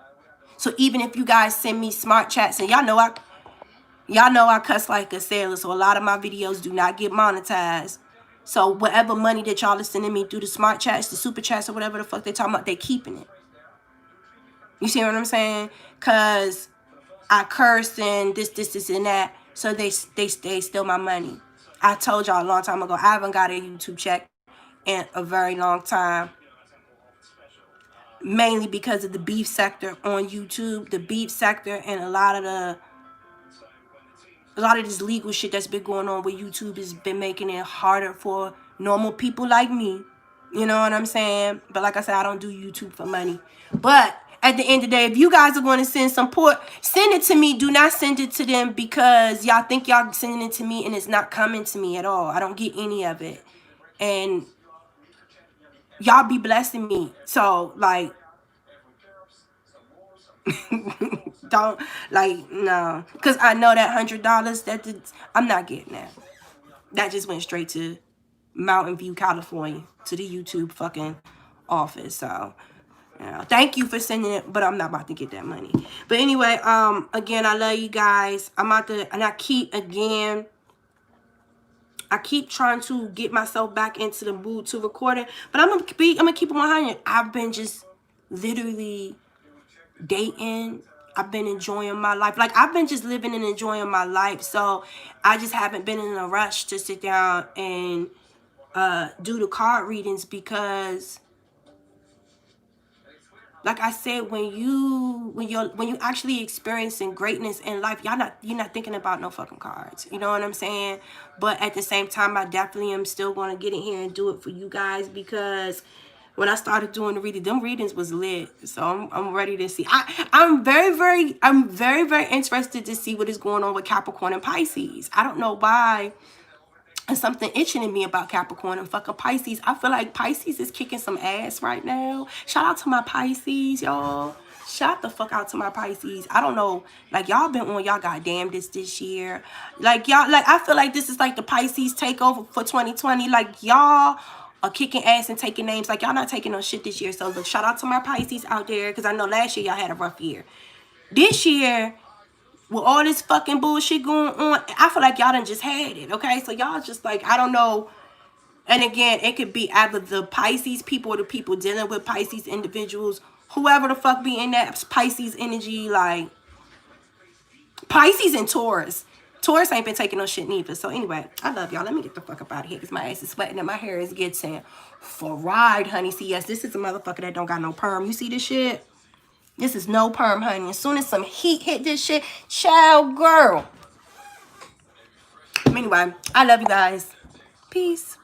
Speaker 1: So even if you guys send me smart chats, and y'all know I cuss like a sailor, so a lot of my videos do not get monetized. So whatever money that y'all are sending me through the smart chats, the super chats, or whatever the fuck they talking about, they keeping it. You see what I'm saying? Cause I cursed and this and that, so they steal my money. I told y'all a long time ago, I haven't got a YouTube check in a very long time. Mainly because of the beef sector on YouTube, the beef sector, and a lot of this legal shit that's been going on with YouTube has been making it harder for normal people like me. You know what I'm saying? But like I said, I don't do YouTube for money. But at the end of the day, if you guys are going to send support, send it to me. Do not send it to them because y'all think y'all sending it to me and it's not coming to me at all. I don't get any of it. And y'all be blessing me. So, like, don't, like, no. Because I know that $100, I'm not getting that. That just went straight to Mountain View, California, to the YouTube fucking office. So, thank you for sending it, but I'm not about to get that money. But anyway, again, I love you guys. I'm about to, and I keep trying to get myself back into the mood to record it, but I'm gonna keep it 100. I've been just literally dating. I've been enjoying my life. Like, I've been just living and enjoying my life. So I just haven't been in a rush to sit down and do the card readings because, like I said, when you actually experiencing greatness in life, you're not thinking about no fucking cards. You know what I'm saying? But at the same time, I definitely am still going to get in here and do it for you guys because when I started doing the reading, them readings was lit. So I'm ready to see. I'm very interested to see what is going on with Capricorn and Pisces. I don't know why. And something itching in me about Capricorn and fucking Pisces. I feel like Pisces is kicking some ass right now. Shout out to my Pisces, y'all. Shout the fuck out to my Pisces. I don't know. Like, y'all been on y'all goddamn this year. Like, y'all, like, I feel like this is like the Pisces takeover for 2020. Like, y'all are kicking ass and taking names. Like, y'all not taking no shit this year. So, look, shout out to my Pisces out there. Because I know last year y'all had a rough year. This year, with all this fucking bullshit going on, I feel like y'all done just had it, okay? So y'all just like, I don't know. And again, it could be either the Pisces people or the people dealing with Pisces individuals. Whoever the fuck be in that Pisces energy, like, Pisces and Taurus. Taurus ain't been taking no shit neither. So anyway, I love y'all. Let me get the fuck up out of here because my ass is sweating and my hair is getting fried, honey. See, yes, this is a motherfucker that don't got no perm. You see this shit? This is no perm, honey. As soon as some heat hit this shit, child girl. Anyway, I love you guys. Peace.